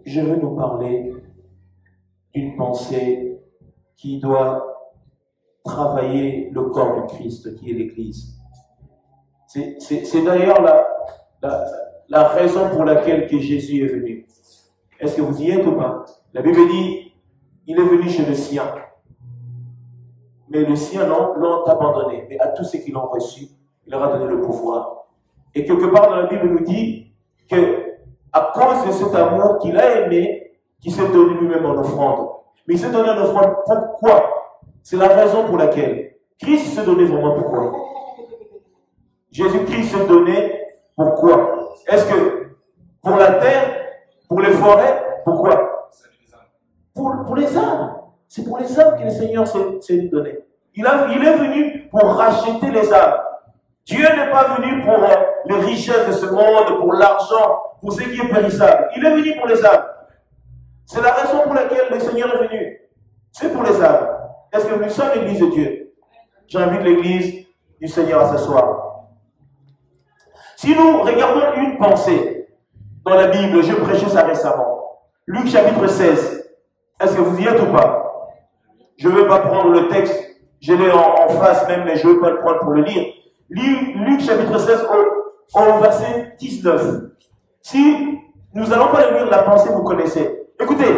je veux nous parler d'une pensée qui doit travailler le corps du Christ, qui est l'Église. C'est d'ailleurs la raison pour laquelle que Jésus est venu. Est-ce que vous y êtes ou pas? La Bible dit, il est venu chez le sien. Mais le sien l'ont abandonné. Mais à tous ceux qui l'ont reçu, il leur a donné le pouvoir. Et quelque part dans la Bible nous dit que à cause de cet amour qu'il a aimé, qu'il s'est donné lui-même en offrande. Mais il s'est donné en offrande pourquoi? C'est la raison pour laquelle Christ s'est donné vraiment pourquoi? Jésus-Christ s'est donné pourquoi? Est-ce que pour la terre, pour les forêts, pourquoi? Pour les âmes. C'est pour les âmes que le Seigneur s'est donné. Il est venu pour racheter les âmes. Dieu n'est pas venu pour les richesses de ce monde, pour l'argent, pour ce qui est périssable. Il est venu pour les âmes. C'est la raison pour laquelle le Seigneur est venu. C'est pour les âmes. Est-ce que nous sommes l'église de Dieu? J'invite l'église du Seigneur à s'asseoir. Si nous regardons une pensée dans la Bible, je prêchais ça récemment. Luc chapitre 16. Est-ce que vous y êtes ou pas? Je ne vais pas prendre le texte. Je l'ai en face même, mais je ne vais pas le prendre pour le lire. Luc chapitre 16 au verset 19. Si nous n'allons pas lire la pensée, vous connaissez. Écoutez,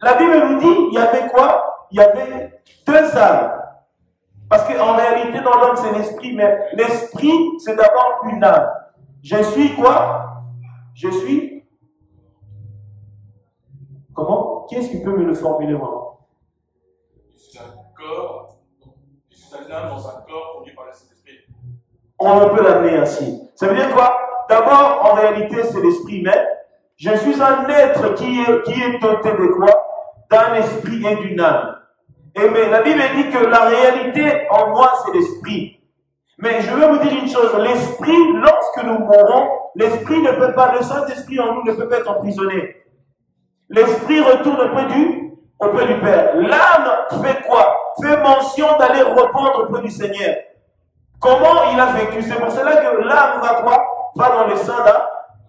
la Bible nous dit, il y avait quoi? Il y avait deux âmes. Parce qu'en réalité, dans l'homme, c'est l'esprit, mais l'esprit, c'est d'abord une âme. Je suis quoi? Je suis... Comment? Qui est-ce qui peut me le formuler vraiment? Je suis un corps, je suis un âme dans un corps conduit par le Saint-Esprit. On peut l'amener ainsi. Ça veut dire quoi? D'abord, en réalité, c'est l'esprit, mais je suis un être qui est doté de quoi? D'un esprit et d'une âme. Et mais la Bible dit que la réalité en moi, c'est l'esprit. Mais je veux vous dire une chose, l'esprit, lorsque nous mourrons, l'esprit ne peut pas, le Saint-Esprit en nous ne peut pas être emprisonné. L'esprit retourne auprès du Père. L'âme fait quoi? Fait mention d'aller répondre auprès du Seigneur. Comment il a vécu? C'est pour cela que l'âme va quoi? Va dans le sein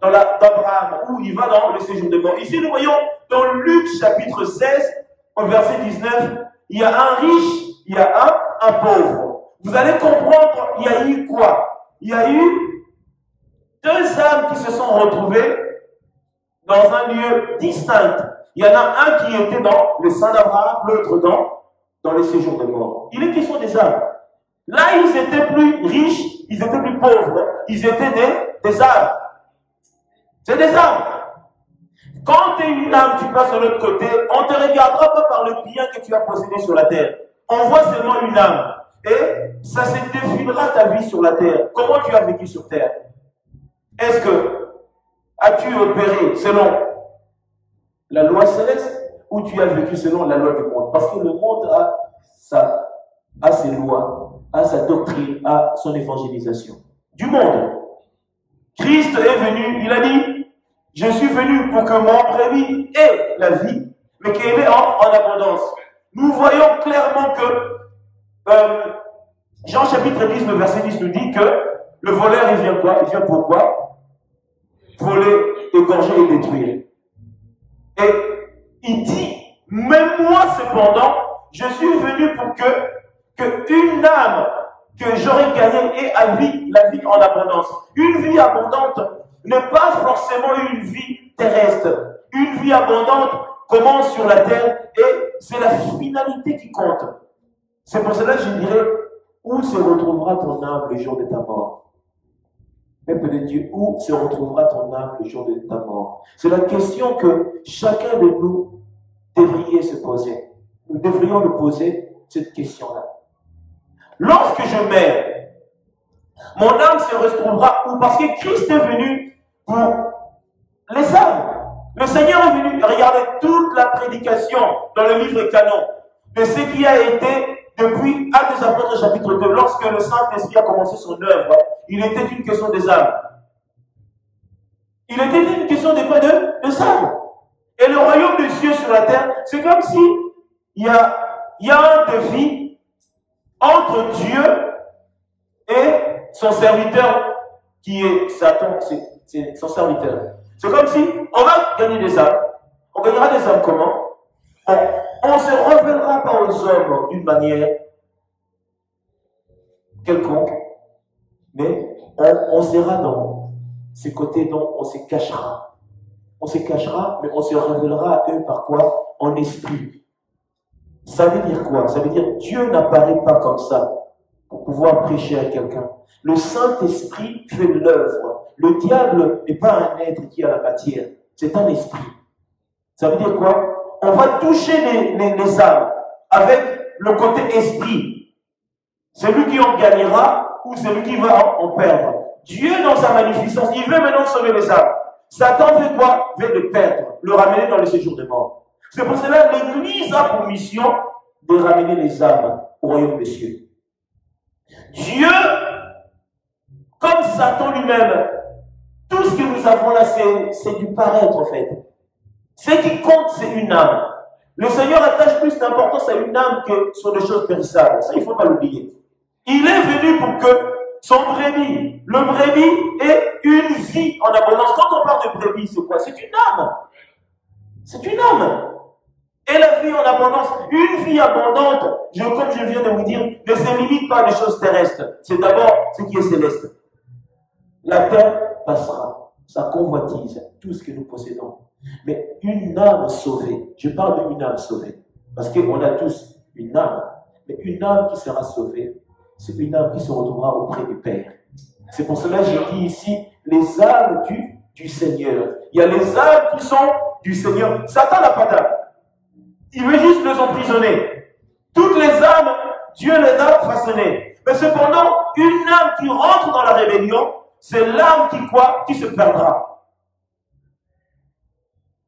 d'Abraham, ou il va dans le séjour des morts. Ici, nous voyons dans Luc chapitre 16, au verset 19, il y a un riche, il y a un pauvre. Vous allez comprendre, il y a eu quoi? Il y a eu deux âmes qui se sont retrouvées dans un lieu distinct. Il y en a un qui était dans le sein d'Abraham, l'autre dans le séjour des morts. Il est question des âmes. Là, ils étaient plus riches, ils étaient plus pauvres, ils étaient des âmes. C'est des âmes. Quand tu es une âme, tu passes de l'autre côté, on ne te regardera pas par le bien que tu as possédé sur la terre. On voit seulement une âme. Et ça se définira ta vie sur la terre. Comment tu as vécu sur terre? Est-ce que as-tu opéré selon la loi céleste ou tu as vécu selon la loi du monde? Parce que le monde a ses lois, a sa doctrine, a son évangélisation. Du monde. Christ est venu, il a dit, je suis venu pour que mon brebis ait la vie, mais qu'elle est en abondance. Nous voyons clairement que Jean chapitre 10, le verset 10 nous dit que le voleur, il vient quoi? Il vient pour quoi? Voler, égorger et détruire. Et il dit, même moi cependant, je suis venu pour que une âme que j'aurais gagnée ait la vie en abondance. Une vie abondante n'est pas forcément une vie terrestre. Une vie abondante commence sur la terre et c'est la finalité qui compte. C'est pour cela que je dirais, où se retrouvera ton âme le jour de ta mort? Peuple de Dieu, où se retrouvera ton âme le jour de ta mort? C'est la question que chacun de nous devrait se poser. Nous devrions nous poser cette question-là. Lorsque je meurs, mon âme se retrouvera où? Parce que Christ est venu pour les âmes. Le Seigneur est venu, regardez toute la prédication dans le livre canon de ce qui a été depuis Actes des Apôtres chapitre 2, lorsque le Saint-Esprit a commencé son œuvre, il était une question des âmes. Il était une question de quoi? De âmes. Et le royaume des cieux sur la terre, c'est comme si il y a un défi entre Dieu et son serviteur qui est Satan, c'est son serviteur. C'est comme si on va gagner des âmes. On gagne les âmes comment? On ne se révélera pas aux hommes d'une manière quelconque, mais on sera dans ces côtés dont on se cachera. On se cachera, mais on se révélera à eux par quoi? En esprit. Ça veut dire quoi? Ça veut dire Dieu n'apparaît pas comme ça pour pouvoir prêcher à quelqu'un. Le Saint-Esprit fait l'œuvre. Le diable n'est pas un être qui a la matière, c'est un esprit. Ça veut dire quoi? On va toucher les âmes avec le côté esprit. Celui qui en gagnera ou celui qui va en perdre. Dieu, dans sa magnificence, il veut maintenant sauver les âmes. Satan veut quoi? Veut le perdre, le ramener dans le séjour des morts. C'est pour cela que l'Église a pour mission de ramener les âmes au royaume des cieux. Dieu, comme Satan lui-même, tout ce que nous avons là, c'est du paraître en fait. Ce qui compte, c'est une âme. Le Seigneur attache plus d'importance à une âme que sur des choses périssables. Ça, il ne faut pas l'oublier. Il est venu pour que son brebis, le brebis ait une vie en abondance. Quand on parle de brebis, c'est quoi? C'est une âme. C'est une âme. Et la vie en abondance, une vie abondante, comme je viens de vous dire, ne se limite pas à des choses terrestres. C'est d'abord ce qui est céleste. La terre passera, sa convoitise, tout ce que nous possédons. Mais une âme sauvée, je parle d'une âme sauvée, parce qu'on a tous une âme, mais une âme qui sera sauvée, c'est une âme qui se retrouvera auprès du Père. C'est pour cela que j'ai dit ici, les âmes du Seigneur. Il y a les âmes qui sont du Seigneur. Satan n'a pas d'âme. Il veut juste les emprisonner. Toutes les âmes, Dieu les a façonnées. Mais cependant, une âme qui rentre dans la rébellion, c'est l'âme qui se perdra.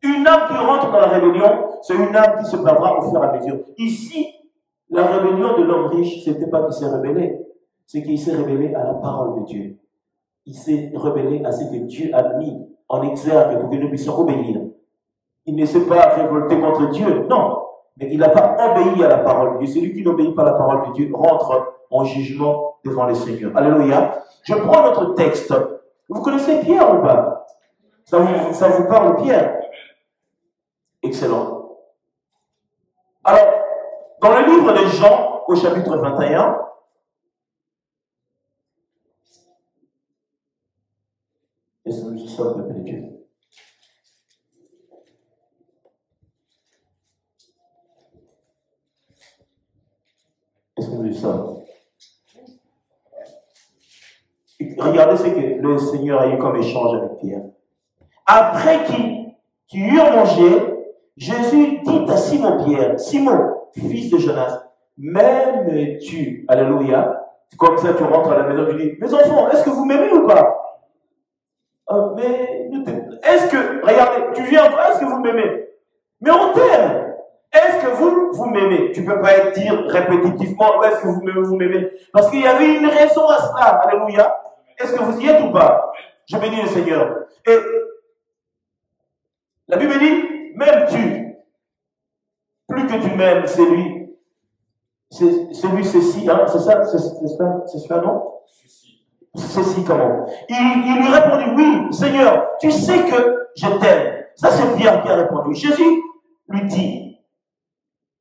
Une âme qui rentre dans la rébellion, c'est une âme qui se perdra au fur et à mesure. Ici, la rébellion de l'homme riche, ce n'était pas qu'il s'est rebellé, c'est qu'il s'est rebellé à la parole de Dieu. Il s'est rebellé à ce que Dieu a mis en exergue pour que nous puissions obéir. Il ne s'est pas révolté contre Dieu, non. Mais il n'a pas obéi à la parole de Dieu. Celui qui n'obéit pas à la parole de Dieu rentre en jugement devant le Seigneur. Alléluia. Je prends notre texte. Vous connaissez Pierre ou pas? Ça vous parle, Pierre? Excellent. Alors, dans le livre de Jean, au chapitre 21, est-ce que nous y sommes, peuple de Dieu? Est-ce que nous y sommes? Regardez ce que le Seigneur a eu comme échange avec Pierre. Après qu'il eut mangé, Jésus dit à Simon-Pierre, Simon, fils de Jonas, m'aimes-tu? Alléluia. Comme ça, tu rentres à la maison, tu dis, mes enfants, est-ce que vous m'aimez ou pas? Mais, est-ce que, regardez, tu viens encore, est-ce que vous m'aimez? Mais on t'aime. Est-ce que vous m'aimez? Tu ne peux pas dire répétitivement, est-ce que vous m'aimez? Parce qu'il y avait une raison à cela. Alléluia. Est-ce que vous y êtes ou pas? Je bénis le Seigneur. Et la Bible dit, m'aimes-tu? Plus que tu m'aimes, c'est lui. C'est lui, ceci, hein? C'est ça, c'est ça, non? Ceci, comment? Il lui répondit, oui, Seigneur, tu sais que je t'aime. Ça, c'est Pierre qui a répondu. Jésus lui dit,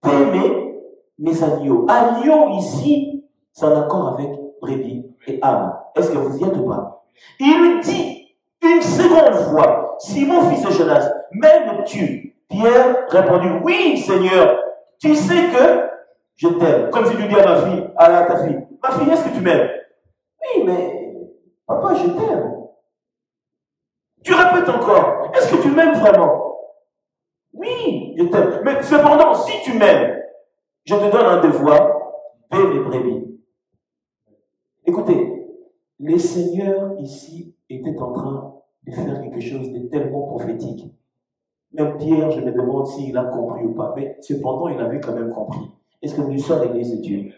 t'aimer mes agneaux. Agneau, ici, c'est en accord avec brebis et âme. Est-ce que vous y êtes ou pas? Il lui dit une seconde fois, Simon, fils de Jonas, m'aimes-tu? Pierre répondit, oui, Seigneur, tu sais que je t'aime. Comme si tu dis à ma fille, à ta fille, ma fille, est-ce que tu m'aimes? Oui, mais papa, je t'aime. Tu répètes encore, est-ce que tu m'aimes vraiment? Oui, je t'aime. Mais cependant, si tu m'aimes, je te donne un devoir, paie mes brebis. Écoutez, les seigneurs ici étaient en train de faire quelque chose de tellement prophétique. Même Pierre, je me demande s'il a compris ou pas. Mais cependant, il avait quand même compris. Est-ce que nous sommes l'église de Dieu?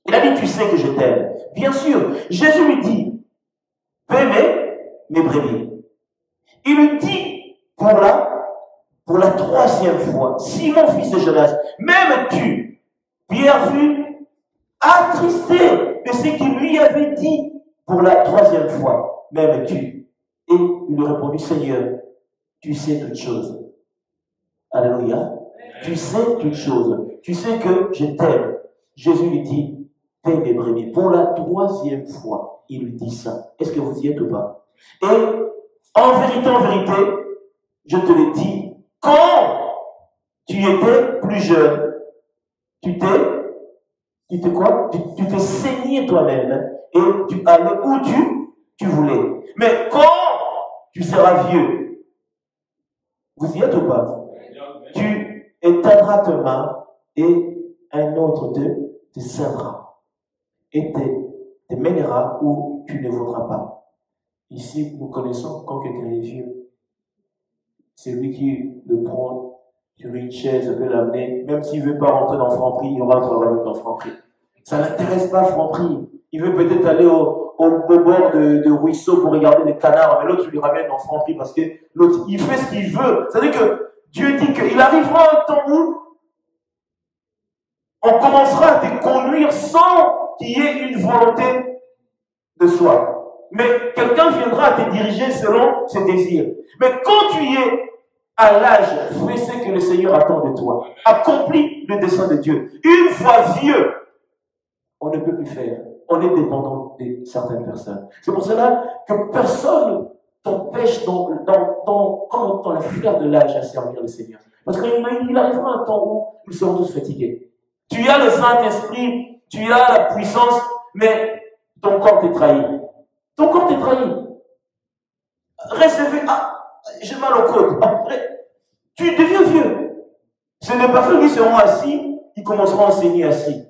Il a dit, tu sais que je t'aime. Bien sûr, Jésus lui dit, paie mes brebis. Il lui dit, pour la troisième fois, Simon, fils de Jonas, m'aimes-tu? Pierre fut attristé de ce qu'il lui avait dit pour la troisième fois, m'aimes-tu? Et il lui répondit, Seigneur, tu sais toutes choses. Alléluia. Tu sais toute chose. Tu sais que je t'aime. Jésus lui dit, paie mes brebis. Pour la 3e fois, il lui dit ça. Est-ce que vous y êtes ou pas? Et en vérité, je te le dis, quand tu étais plus jeune, tu t'es quoi? Tu t'es saigné toi-même et tu allais où tu voulais. Mais quand tu seras vieux, vous y êtes ou pas? Tu éteindras ta main et un autre te servera et te mènera où tu ne voudras pas. Ici, nous connaissons quand quelqu'un est vieux. C'est lui qui le prend sur une chaise, peut l'amener. Même s'il ne veut pas rentrer dans Franprix, il rentre dans Franprix. Ça ne l'intéresse pas, Franprix. Il veut peut-être aller au bord de ruisseau pour regarder les canards, mais l'autre, tu lui ramènes dans Franprix parce que l'autre, il fait ce qu'il veut. C'est-à-dire que Dieu dit qu'il arrivera un temps où on commencera à te conduire sans qu'il y ait une volonté de soi. Mais quelqu'un viendra à te diriger selon ses désirs. Mais quand tu es à l'âge, fais ce que le Seigneur attend de toi. Accomplis le dessein de Dieu. Une fois vieux, on ne peut plus faire. On est dépendant de certaines personnes. C'est pour cela que personne t'empêche dans la fleur de l'âge à servir le Seigneur. Parce qu'il arrivera un temps où nous serons tous fatigués. Tu as le Saint-Esprit, tu as la puissance, mais ton corps t'est trahi. Ton corps t'est trahi. Reste fait, j'ai mal au côte. Tu deviens vieux. Ce n'est pas personnes qui seront assis, ils commenceront à enseigner assis.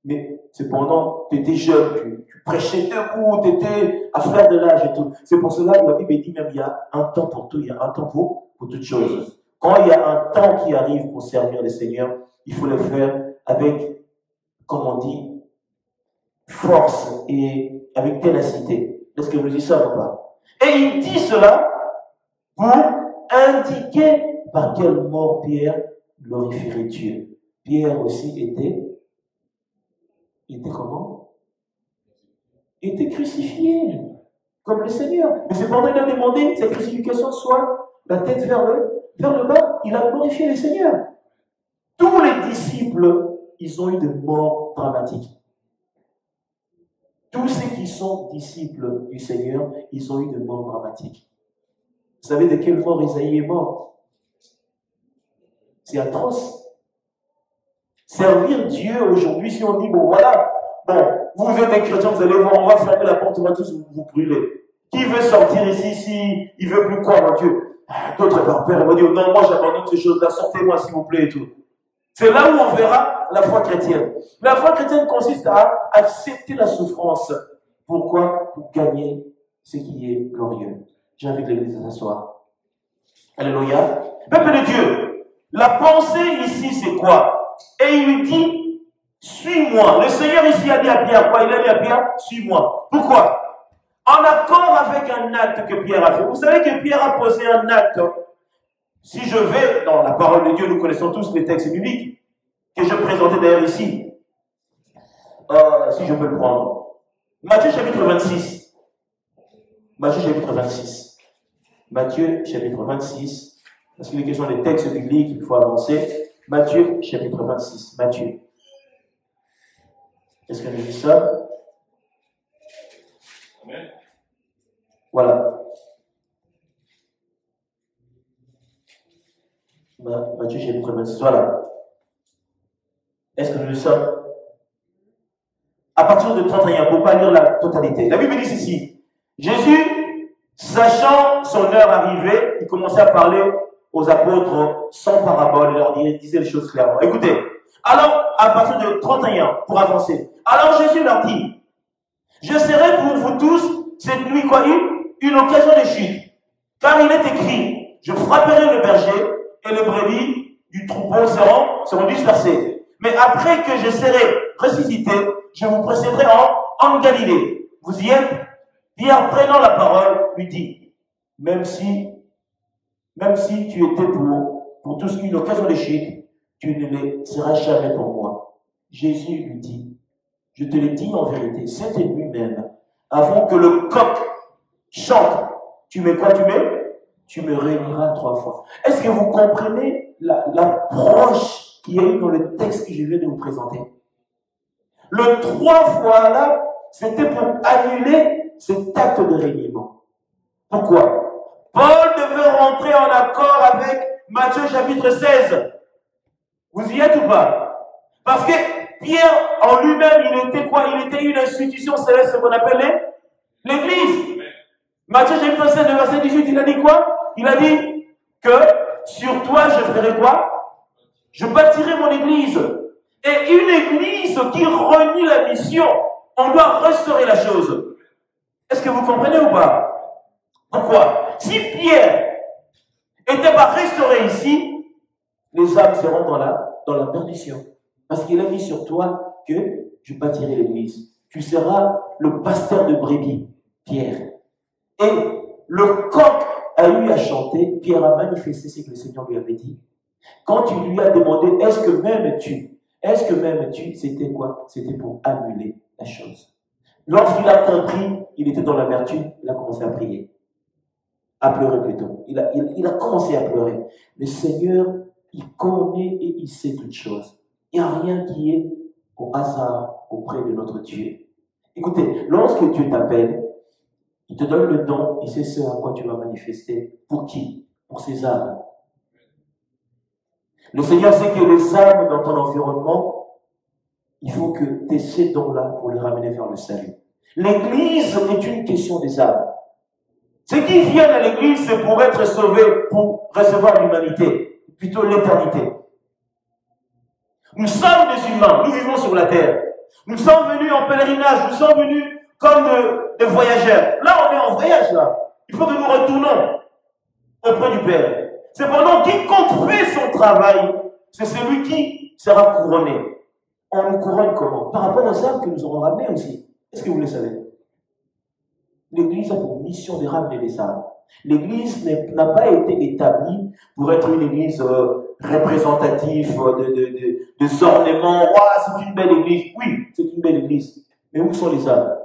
Mais cependant, tu étais jeune, tu prêchais debout, tu étais à fleur de l'âge et tout. C'est pour cela que la Bible dit même il y a un temps pour tout, il y a un temps pour toutes choses. Quand il y a un temps qui arrive pour servir le Seigneur, il faut le faire avec, comme on dit, force et avec ténacité. Est-ce que vous dites ça ou pas? Et il dit cela pour indiquer par quelle mort Pierre glorifierait Dieu. Pierre aussi était comment? Il était crucifié, comme le Seigneur. Mais cependant, il a demandé que sa crucifixion soit la tête vers le bas. Il a glorifié le Seigneur. Tous les disciples, ils ont eu des morts dramatiques. Tous ceux qui sont disciples du Seigneur, ils ont eu des morts dramatiques. Vous savez de quelle mort Isaïe est mort? C'est atroce. Servir Dieu aujourd'hui, si on dit, bon voilà, vous êtes des chrétiens, vous allez voir, on va fermer la porte, on va tous vous brûler. Qui veut sortir ici si il veut plus croire en Dieu? D'autres par père, ils vont dire, non, moi j'abandonne ces choses-là, sortez-moi s'il vous plaît et tout. C'est là où on verra la foi chrétienne. La foi chrétienne consiste à accepter la souffrance. Pourquoi? Pour gagner ce qui est glorieux. J'invite l'Église à s'asseoir. Alléluia. Peuple de Dieu, la pensée ici c'est quoi? Et il lui dit, suis-moi. Le Seigneur ici a dit à Pierre quoi? Il a dit à Pierre, suis-moi. Pourquoi? En accord avec un acte que Pierre a fait. Vous savez que Pierre a posé un acte. Si je vais dans la parole de Dieu, nous connaissons tous les textes bibliques que je présentais d'ailleurs ici. Si je peux le prendre. Matthieu chapitre 26. Matthieu chapitre 26. Matthieu chapitre 26. Parce qu'il est question des textes bibliques, il faut avancer. Matthieu chapitre 26. Matthieu. Est-ce que nous dit ça? Amen. Voilà. Matthieu chapitre 26. Voilà. Est-ce que nous le sommes? À partir de 31, pour ne pas lire la totalité. La Bible dit ceci. Jésus, sachant son heure arrivée, il commençait à parler aux apôtres sans parabole. Il leur disait les choses clairement. Écoutez. Alors, à partir de 31, pour avancer. Alors Jésus leur dit, je serai pour vous tous cette nuit quoi, une occasion de chute. Car il est écrit, je frapperai le berger et les brebis du troupeau seront dispersés. Mais après que je serai ressuscité, je vous précéderai en Galilée. Vous y êtes? Pierre, prenant la parole, lui dit, même si tu étais pour tous une occasion de chute, tu ne le seras jamais pour moi. Jésus lui dit, je te le dis en vérité, cette nuit même, avant que le coq chante, tu mets quoi? tu me réuniras 3 fois. Est-ce que vous comprenez l'approche qu'il y a eu dans le texte que je viens de vous présenter? Le 3 fois là, c'était pour annuler cet acte de reniement. Pourquoi? Paul devait rentrer en accord avec Matthieu chapitre 16. Vous y êtes ou pas? Parce que Pierre, en lui-même, il était quoi? Il était une institution céleste, ce qu'on appelle l'Église. Matthieu chapitre 16, verset 18, il a dit quoi? Il a dit que sur toi, je ferai quoi? Je bâtirai mon Église. Et une Église qui renie la mission, on doit restaurer la chose. Est-ce que vous comprenez ou pas? Pourquoi? Si Pierre n'était pas restauré ici, les âmes seront dans la perdition. Parce qu'il a mis sur toi que je bâtirai l'Église. Tu seras le pasteur de brebis, Pierre. Et le coq a eu à chanter, Pierre a manifesté ce que le Seigneur lui avait dit. Quand il lui a demandé, est-ce que m'aimes-tu, c'était quoi? C'était pour annuler la chose. Lorsqu'il a compris, il était dans l'amertume, il a commencé à prier. À pleurer plutôt. Il a commencé à pleurer. Le Seigneur, il connaît et il sait toutes choses. Il n'y a rien qui est au hasard auprès de notre Dieu. Écoutez, lorsque Dieu t'appelle, il te donne le don, il sait ce à quoi tu vas manifester. Pour qui? Pour ses âmes. Le Seigneur sait que les âmes dans ton environnement, il faut que tu aies ces dons-là pour les ramener vers le salut. L'Église est une question des âmes. Ceux qui viennent à l'Église, c'est pour être sauvés, pour recevoir l'humanité, plutôt l'éternité. Nous sommes des humains, nous vivons sur la terre. Nous sommes venus en pèlerinage, nous sommes venus comme des voyageurs. Là, on est en voyage, là. Il faut que nous retournons auprès du Père. Cependant, quiconque fait son travail, c'est celui qui sera couronné. On nous couronne comment? Par rapport aux âmes que nous aurons ramenées aussi. Est-ce que vous le savez? L'Église a pour mission de ramener les âmes. L'Église n'a pas été établie pour être une Église représentative de ornements. Oh, c'est une belle Église. Oui, c'est une belle Église. Mais où sont les âmes?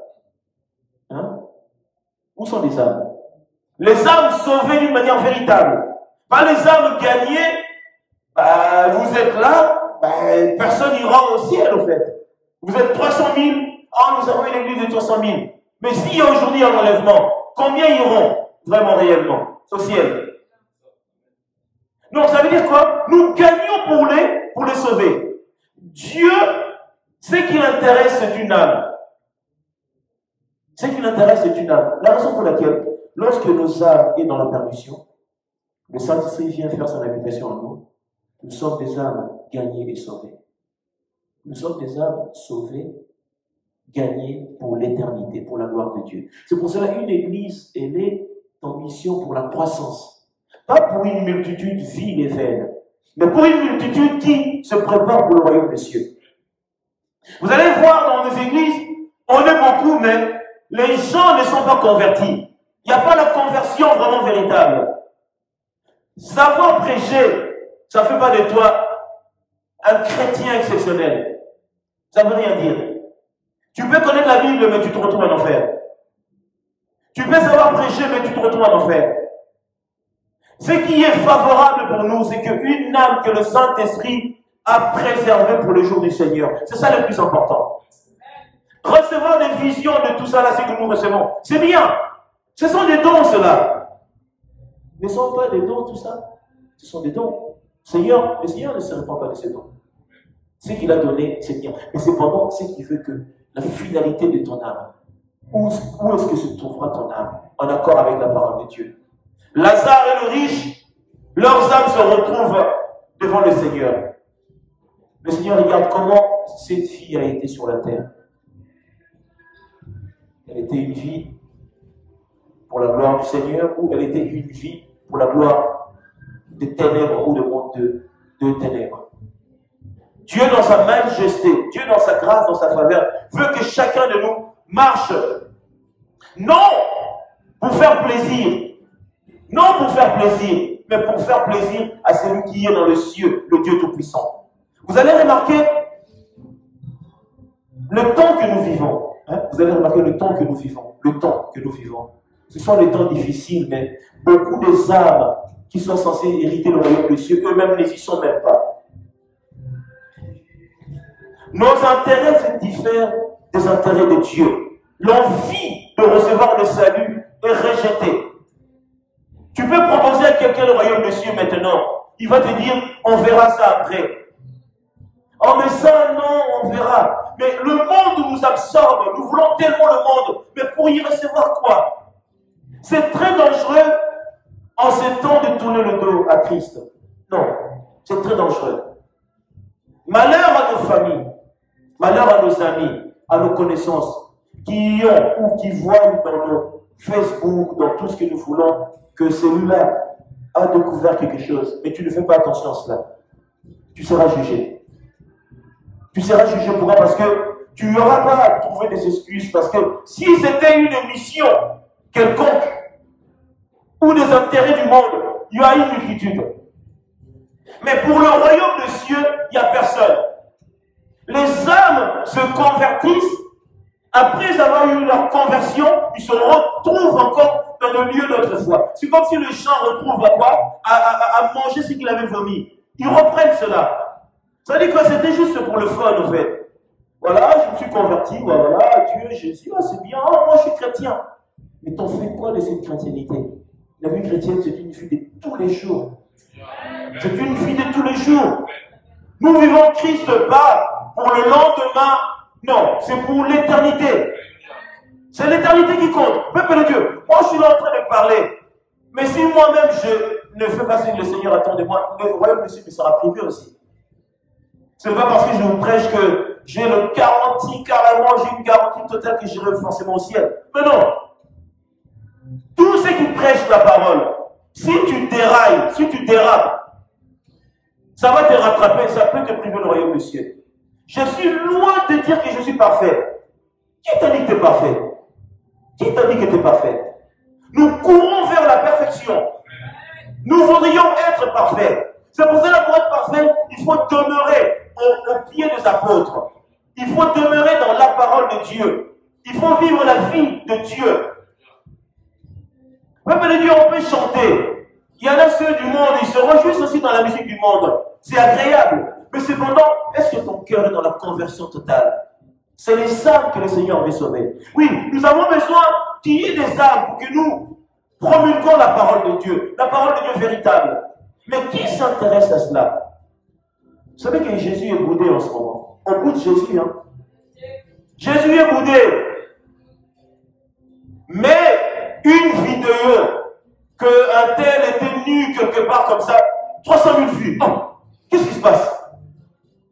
Hein? Où sont les âmes? Les âmes sauvées d'une manière véritable. Pas les âmes gagnées. Vous êtes là, personne n'ira au ciel, au fait. Vous êtes 300 000. Ah, nous avons une Église de 300 000. Mais s'il y a aujourd'hui un enlèvement, combien iront vraiment réellement au ciel? Non, ça veut dire quoi? Nous gagnons pour les sauver. Dieu, ce qui l'intéresse, c'est une âme. Ce qui l'intéresse, c'est une âme. La raison pour laquelle, lorsque nos âmes sont dans la perdition, le Saint-Esprit vient faire son habitation en nous. Nous sommes des âmes gagnées et sauvées. Nous sommes des âmes sauvées, gagnées pour l'éternité, pour la gloire de Dieu. C'est pour cela qu'une église, elle est en mission pour la croissance. Pas pour une multitude vile et vaine, mais pour une multitude qui se prépare pour le royaume des cieux. Vous allez voir dans les églises, on est beaucoup, mais les gens ne sont pas convertis. Il n'y a pas la conversion vraiment véritable. Savoir prêcher, ça ne fait pas de toi un chrétien exceptionnel. Ça ne veut rien dire. Tu peux connaître la Bible, mais tu te retrouves en enfer. Tu peux savoir prêcher, mais tu te retrouves en enfer. Ce qui est favorable pour nous, c'est qu'une âme que le Saint-Esprit a préservée pour le jour du Seigneur. C'est ça le plus important. Recevoir des visions de tout ça, là, c'est que nous recevons. C'est bien. Ce sont des dons, cela. Ne sont pas des dons, tout ça. Ce sont des dons. Le Seigneur ne se répand pas de ces dons. Ce qu'il a donné, c'est bien. Mais cependant, ce qui veut que la finalité de ton âme, où est-ce que se trouvera ton âme en accord avec la parole de Dieu? Lazare et le riche, leurs âmes se retrouvent devant le Seigneur. Le Seigneur regarde comment cette fille a été sur la terre. Elle était une vie pour la gloire du Seigneur, ou elle était une vie pour la gloire des ténèbres ou le monde de ténèbres. Dieu dans sa majesté, Dieu dans sa grâce, dans sa faveur, veut que chacun de nous marche. Non pour faire plaisir, non pour faire plaisir, mais pour faire plaisir à celui qui est dans le ciel, le Dieu Tout-Puissant. Vous allez remarquer le temps que nous vivons. Vous allez remarquer le temps que nous vivons. Le temps que nous vivons. Ce sont les temps difficiles, mais beaucoup des âmes qui sont censées hériter le royaume des cieux, eux-mêmes n'y sont même pas. Nos intérêts se diffèrent des intérêts de Dieu. L'envie de recevoir le salut est rejetée. Tu peux proposer à quelqu'un le royaume des cieux maintenant. Il va te dire, on verra ça après. Oh mais ça, non, on verra. Mais le monde nous absorbe. Nous voulons tellement le monde. Mais pour y recevoir quoi? C'est très dangereux en ce temps de tourner le dos à Christ. Non, c'est très dangereux. Malheur à nos familles, malheur à nos amis, à nos connaissances, qui ont ou qui voient dans nos Facebook, dans tout ce que nous voulons, que celui-là a découvert quelque chose. Mais tu ne fais pas attention à cela. Tu seras jugé. Tu seras jugé pourquoi? Parce que tu n'auras pas à trouver des excuses. Parce que si c'était une mission quelconque, ou des intérêts du monde, il y a une multitude. Mais pour le royaume des cieux, il n'y a personne. Les âmes se convertissent, après avoir eu leur conversion, ils se retrouvent encore dans le lieu d'autrefois. C'est comme si le champ retrouve à quoi? À manger ce qu'il avait vomi. Ils reprennent cela. Ça dit que c'était juste pour le fun, en fait. Voilà, je me suis converti, voilà, Dieu, Jésus, ah, c'est bien, oh, moi je suis chrétien. Mais t'en fais quoi de cette chrétiennité? La vie chrétienne, c'est une vie de tous les jours. C'est une vie de tous les jours. Nous vivons Christ pas pour le lendemain. Non, c'est pour l'éternité. C'est l'éternité qui compte. Peuple de Dieu, moi je suis là en train de parler. Mais si moi-même je ne fais pas ce que le Seigneur attend de moi, le royaume de Dieu me sera privé aussi. Ce n'est pas parce que je vous prêche que j'ai le garantie, carrément, j'ai une garantie totale que j'irai forcément au ciel. Mais non. Tous ceux qui prêchent la parole, si tu dérailles, si tu dérapes, ça va te rattraper, ça peut te priver le royaume des cieux. Je suis loin de dire que je suis parfait. Qui t'a dit que tu es parfait? Qui t'a dit que tu es parfait? Nous courons vers la perfection. Nous voudrions être parfaits. C'est pour cela, pour être parfait, il faut demeurer au pied des apôtres. Il faut demeurer dans la parole de Dieu. Il faut vivre la vie de Dieu. Peuple de Dieu, on peut chanter. Il y en a ceux du monde, ils se réjouissent aussi dans la musique du monde. C'est agréable. Mais cependant, est-ce que ton cœur est dans la conversion totale? C'est les âmes que le Seigneur veut sauver. Oui, nous avons besoin qu'il y ait des âmes pour que nous promulguons la parole de Dieu. La parole de Dieu véritable. Mais qui s'intéresse à cela? Vous savez que Jésus est boudé en ce moment. On boude Jésus, hein? Jésus est boudé. Mais une vidéo qu'un tel était nu quelque part comme ça, 300 000 vues. Oh, qu'est-ce qui se passe?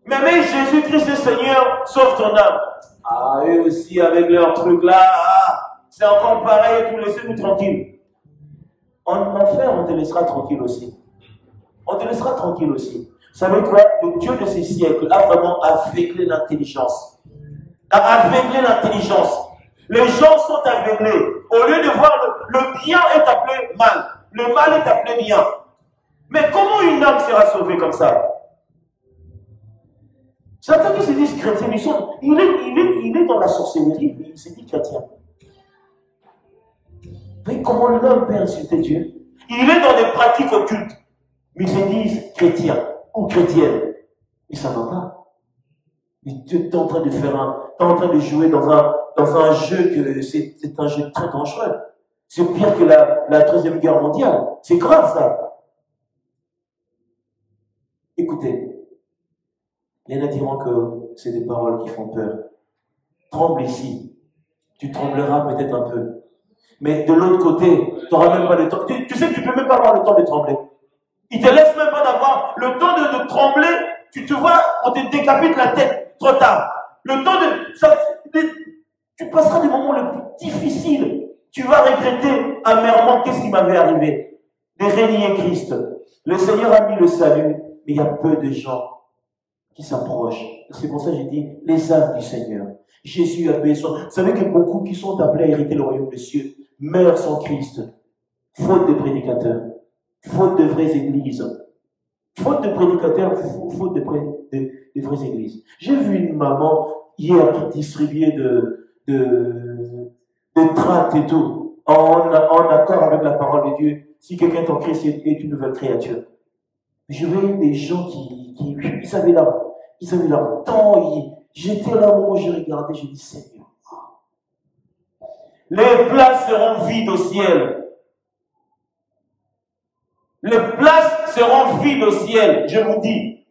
Mais Jésus-Christ est Seigneur, sauve ton âme. Ah, eux aussi avec leur truc là, c'est encore pareil, tout laissez-nous tranquilles. En enfer, on te laissera tranquille aussi. On te laissera tranquille aussi. Vous savez quoi? Le Dieu de ces siècles a vraiment aveuglé l'intelligence. A aveuglé l'intelligence. Les gens sont aveuglés. Au lieu de voir le bien est appelé mal, le mal est appelé bien. Mais comment une âme sera sauvée comme ça? Certains qui se disent chrétiens, il est dans la sorcellerie, mais il se dit chrétien. Mais comment l'homme peut insulter Dieu? Il est dans des pratiques occultes, mais ils se disent chrétiens ou chrétiennes. Mais ça ne va pas. Mais tu es en train de faire t'es en train de jouer dans un jeu que c'est un jeu très dangereux. C'est pire que la Troisième Guerre mondiale. C'est grave ça. Écoutez, il y en a qui diront que c'est des paroles qui font peur. Tremble ici. Tu trembleras peut-être un peu. Mais de l'autre côté, tu n'auras même pas le temps. Tu sais que tu ne peux même pas avoir le temps de trembler. Il ne te laisse même pas d'avoir le temps de trembler. Tu te vois, on te décapite la tête trop tard. Le temps tu passeras des moments les plus difficiles. Tu vas regretter amèrement qu'est-ce qui m'avait arrivé. De renier Christ. Le Seigneur a mis le salut, mais il y a peu de gens qui s'approchent. C'est pour ça que j'ai dit les âmes du Seigneur. Jésus a besoin. Vous savez que beaucoup qui sont appelés à hériter le royaume des cieux meurent sans Christ. Faute de prédicateurs. Faute de vraies églises. Faute de prédicateurs, faute de vraies églises. J'ai vu une maman hier qui distribuait de tracts et tout. en accord avec la parole de Dieu. Si quelqu'un est en Christ est une nouvelle créature. Je voyais des gens ils avaient leur temps. J'étais là au moment où j'ai regardé, j'ai dit Seigneur, les places seront vides au ciel. Les places seront vides au ciel, je vous dis.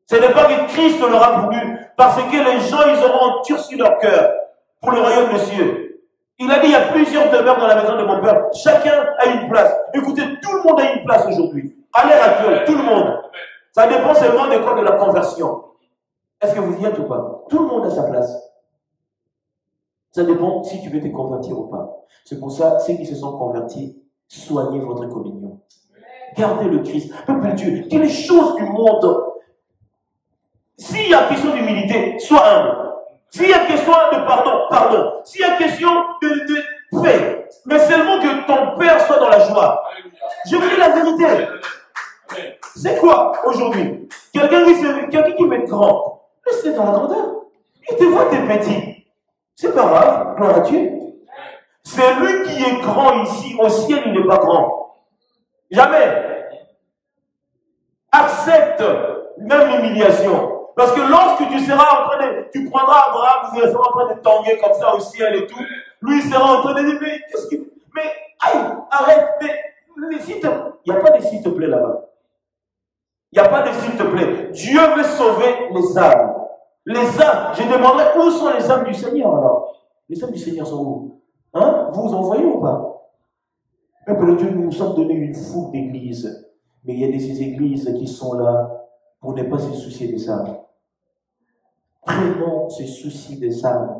Ce n'est pas que Christ l'aura voulu, parce que les gens, ils auront endurci leur cœur pour le royaume des cieux. Il a dit, il y a plusieurs demeures dans la maison de mon Père. Chacun a une place. Écoutez, tout le monde a une place aujourd'hui. À l'heure actuelle, tout le monde. Ça dépend seulement de quoi? De la conversion. Est-ce que vous y êtes ou pas? Tout le monde a sa place. Ça dépend si tu veux te convertir ou pas. C'est pour ça, ceux qui se sont convertis, soignez votre communion. Gardez le Christ. Peuple de Dieu, que les choses du monde, s'il y a question d'humilité, sois humble. S'il y a question de pardon. S'il y a question de paix, mais seulement que ton Père soit dans la joie. Je vous dis la vérité. C'est quoi aujourd'hui? Quelqu'un qui veut être grand, laisse-le dans la grandeur. Il te voit, t'es petit. C'est pas grave, gloire à Dieu. C'est lui qui est grand ici, au ciel, il n'est pas grand. Jamais. Accepte même l'humiliation. Parce que lorsque tu seras en train tu prendras Abraham, vous serez en train de tanguer comme ça au ciel et tout, lui il sera en train de dire, mais qu'est-ce que, mais, aïe, arrête, mais s'il te, il n'y a pas de s'il te plaît là-bas. Il n'y a pas de s'il te plaît. Dieu veut sauver les âmes. Les âmes, je demanderai où sont les âmes du Seigneur alors? Les âmes du Seigneur sont où? Hein? Vous vous en voyez ou pas? Peuple de Dieu, nous nous sommes donné une foule d'églises. Mais il y a ces églises qui sont là pour ne pas se soucier des âmes. Prenons ce souci des âmes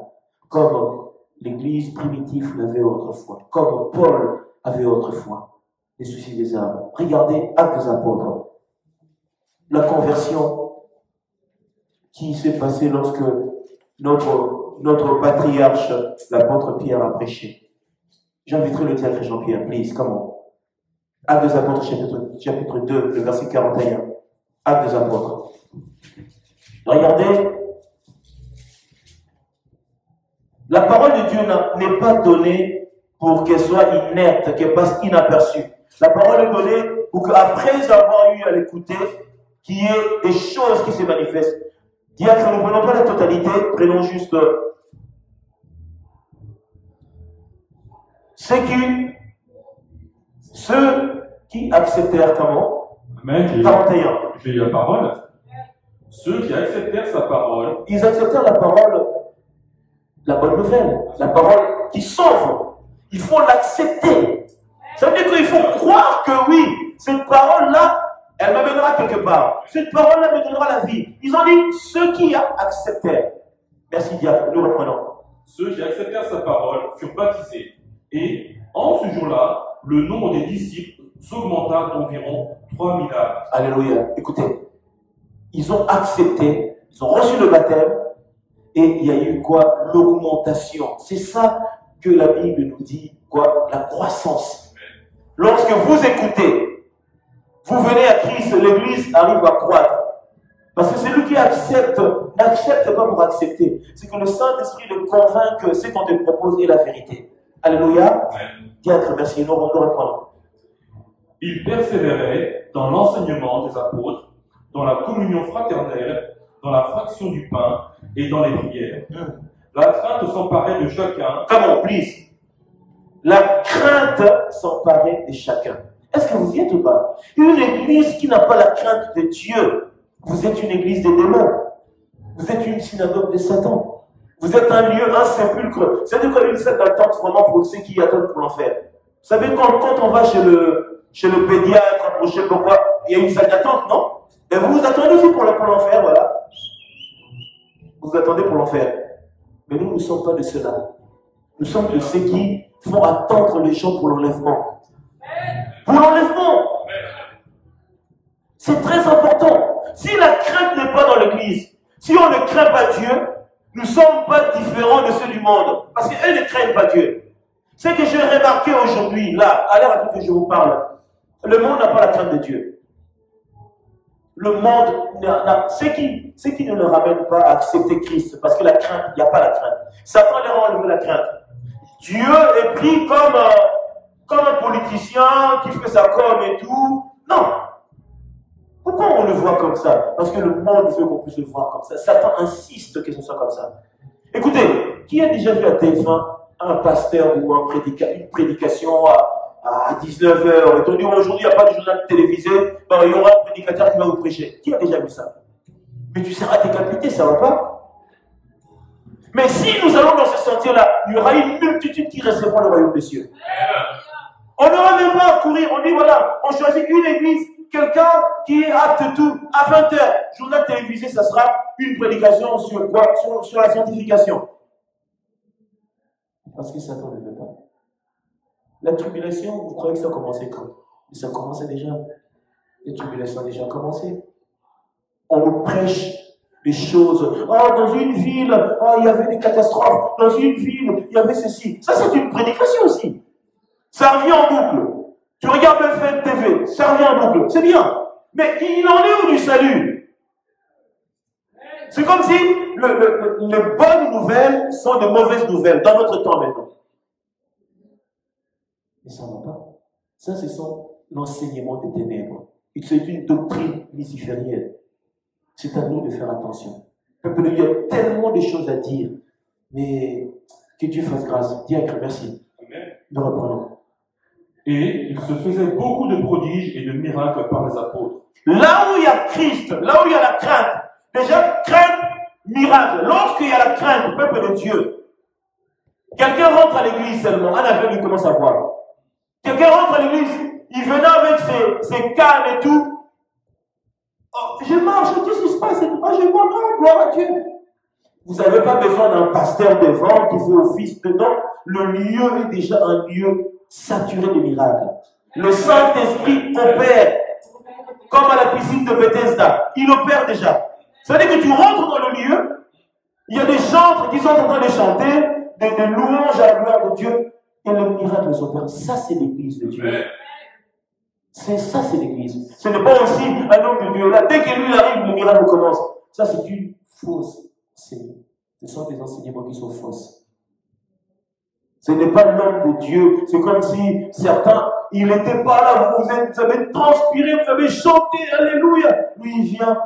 comme l'église primitive l'avait autrefois, comme Paul avait autrefois, les soucis des âmes. Regardez Actes des Apôtres. La conversion qui s'est passée lorsque notre patriarche, l'apôtre Pierre, a prêché. J'inviterai le diacre Jean-Pierre, please, comment? Actes des Apôtres, chapitre 2, le verset 41. Actes des Apôtres. Regardez. La parole de Dieu n'est pas donnée pour qu'elle soit inerte, qu'elle passe inaperçue. La parole est donnée pour qu'après avoir eu à l'écouter, qu'il y ait des choses qui se manifestent. Diacre, nous ne prenons pas la totalité, prenons juste ceux qui acceptèrent comment? Amen. 41. J'ai eu la parole. Ceux qui acceptèrent sa parole. Ils acceptèrent la parole, la bonne nouvelle, la parole qui sauve. Il faut l'accepter. Ça veut dire qu'il faut croire que oui, cette parole-là, elle m'amènera quelque part. Cette parole-là me donnera la vie. Ils ont dit ceux qui acceptèrent. Merci diacre, nous reprenons. Ceux qui acceptèrent sa parole furent baptisés. Et en ce jour-là, le nombre des disciples s'augmenta d'environ 3000 âmes. Alléluia. Écoutez, ils ont accepté, ils ont reçu le baptême, et il y a eu quoi? L'augmentation. C'est ça que la Bible nous dit, quoi? La croissance. Lorsque vous écoutez, vous venez à Christ, l'Église arrive à croître. Parce que celui qui accepte, n'accepte pas pour accepter. C'est que le Saint-Esprit le convainc que ce qu'on te propose est la vérité. Alléluia. Diacre, merci. Nous reprenons. Ils persévéraient dans l'enseignement des apôtres, dans la communion fraternelle, dans la fraction du pain et dans les prières. La crainte s'emparait de chacun. Come on, please. La crainte s'emparait de chacun. Est-ce que vous y êtes ou pas? Une église qui n'a pas la crainte de Dieu, vous êtes une église des démons. Vous êtes une synagogue de Satan. Vous êtes un lieu, un sépulcre. C'est-à-dire qu'on a une salle d'attente vraiment pour ceux qui attendent pour l'enfer. Vous savez, quand on va chez le pédiatre, pour je sais pas quoi, il y a une salle d'attente, non? Et vous vous attendez aussi pour l'enfer, voilà. Vous vous attendez pour l'enfer. Mais nous ne sommes pas de ceux-là. Nous sommes de ceux qui font attendre les gens pour l'enlèvement. Pour l'enlèvement. C'est très important. Si la crainte n'est pas dans l'église, si on ne craint pas Dieu, nous ne sommes pas différents de ceux du monde. Parce qu'eux ne craignent pas Dieu. Ce que j'ai remarqué aujourd'hui, là, à l'heure que je vous parle, le monde n'a pas la crainte de Dieu. Le monde, ceux qui ne le ramènent pas à accepter Christ, parce que la crainte, il n'y a pas la crainte. Satan leur a enlevé la crainte. Dieu est pris comme comme un politicien qui fait sa com et tout. Non. Pourquoi on le voit comme ça? Parce que le monde veut qu'on puisse le voir comme ça. Satan insiste que ce soit comme ça. Écoutez, qui a déjà vu à TF1 un pasteur ou une prédication à 19 h et on dit aujourd'hui il n'y a pas de journal télévisé, ben, il y aura un prédicateur qui va vous prêcher. Qui a déjà vu ça? Mais tu seras décapité, ça va pas? Mais si nous allons dans ce sentier-là, il y aura une multitude qui recevront le royaume des cieux. On n'aura même pas à courir. On dit voilà, on choisit une église, quelqu'un qui est apte tout, à 20 h. Journal télévisé, ça sera une prédication sur quoi? Sur la sanctification. Parce que Satan ne veut pas. La tribulation, vous croyez que ça a commencé quand? Mais ça commençait déjà. Les tribulations ont déjà commencé. On nous prêche des choses. Oh, dans une ville, oh, il y avait des catastrophes. Dans une ville, il y avait ceci. Ça, c'est une prédication aussi. Ça revient en boucle. Tu regardes BFM TV, ça revient en boucle. C'est bien. Mais il en est où du salut? C'est comme si les bonnes nouvelles sont de mauvaises nouvelles dans notre temps maintenant. Mais ça ne va pas. Ça, ce sont l'enseignement des ténèbres. C'est une doctrine luciférienne. C'est à nous de faire attention. Il y a tellement de choses à dire. Mais que Dieu fasse grâce. Diacre, merci. Amen. Nous reprenons. Et il se faisait beaucoup de prodiges et de miracles par les apôtres. Là où il y a Christ, là où il y a la crainte, déjà crainte, miracle. Lorsqu'il y a la crainte du peuple de Dieu, quelqu'un rentre à l'église seulement, un aveugle commence à voir. Quelqu'un rentre à l'église, il venait avec ses cannes et tout. Oh, je marche, qu'est-ce qui se passe? Oh, je vois, non, gloire à Dieu. Vous n'avez pas besoin d'un pasteur devant qui fait office dedans. Le lieu est déjà un lieu saturé de miracles. Le Saint-Esprit opère, comme à la piscine de Bethesda. Il opère déjà. Ça veut dire que tu rentres dans le lieu, il y a des chantres qui sont en train de chanter, des louanges à la gloire de Dieu, et le miracle s'opère. Ça, c'est l'église de Dieu. C'est ça, c'est l'église. Ce n'est pas aussi un homme de Dieu là. Dès que lui arrive, le miracle commence. Ça, c'est une fausse enseignement. Ce sont des enseignements qui sont fausses. Ce n'est pas l'homme de Dieu. C'est comme si certains, il n'était pas là. Vous avez transpiré, vous avez chanté, alléluia. Lui, il vient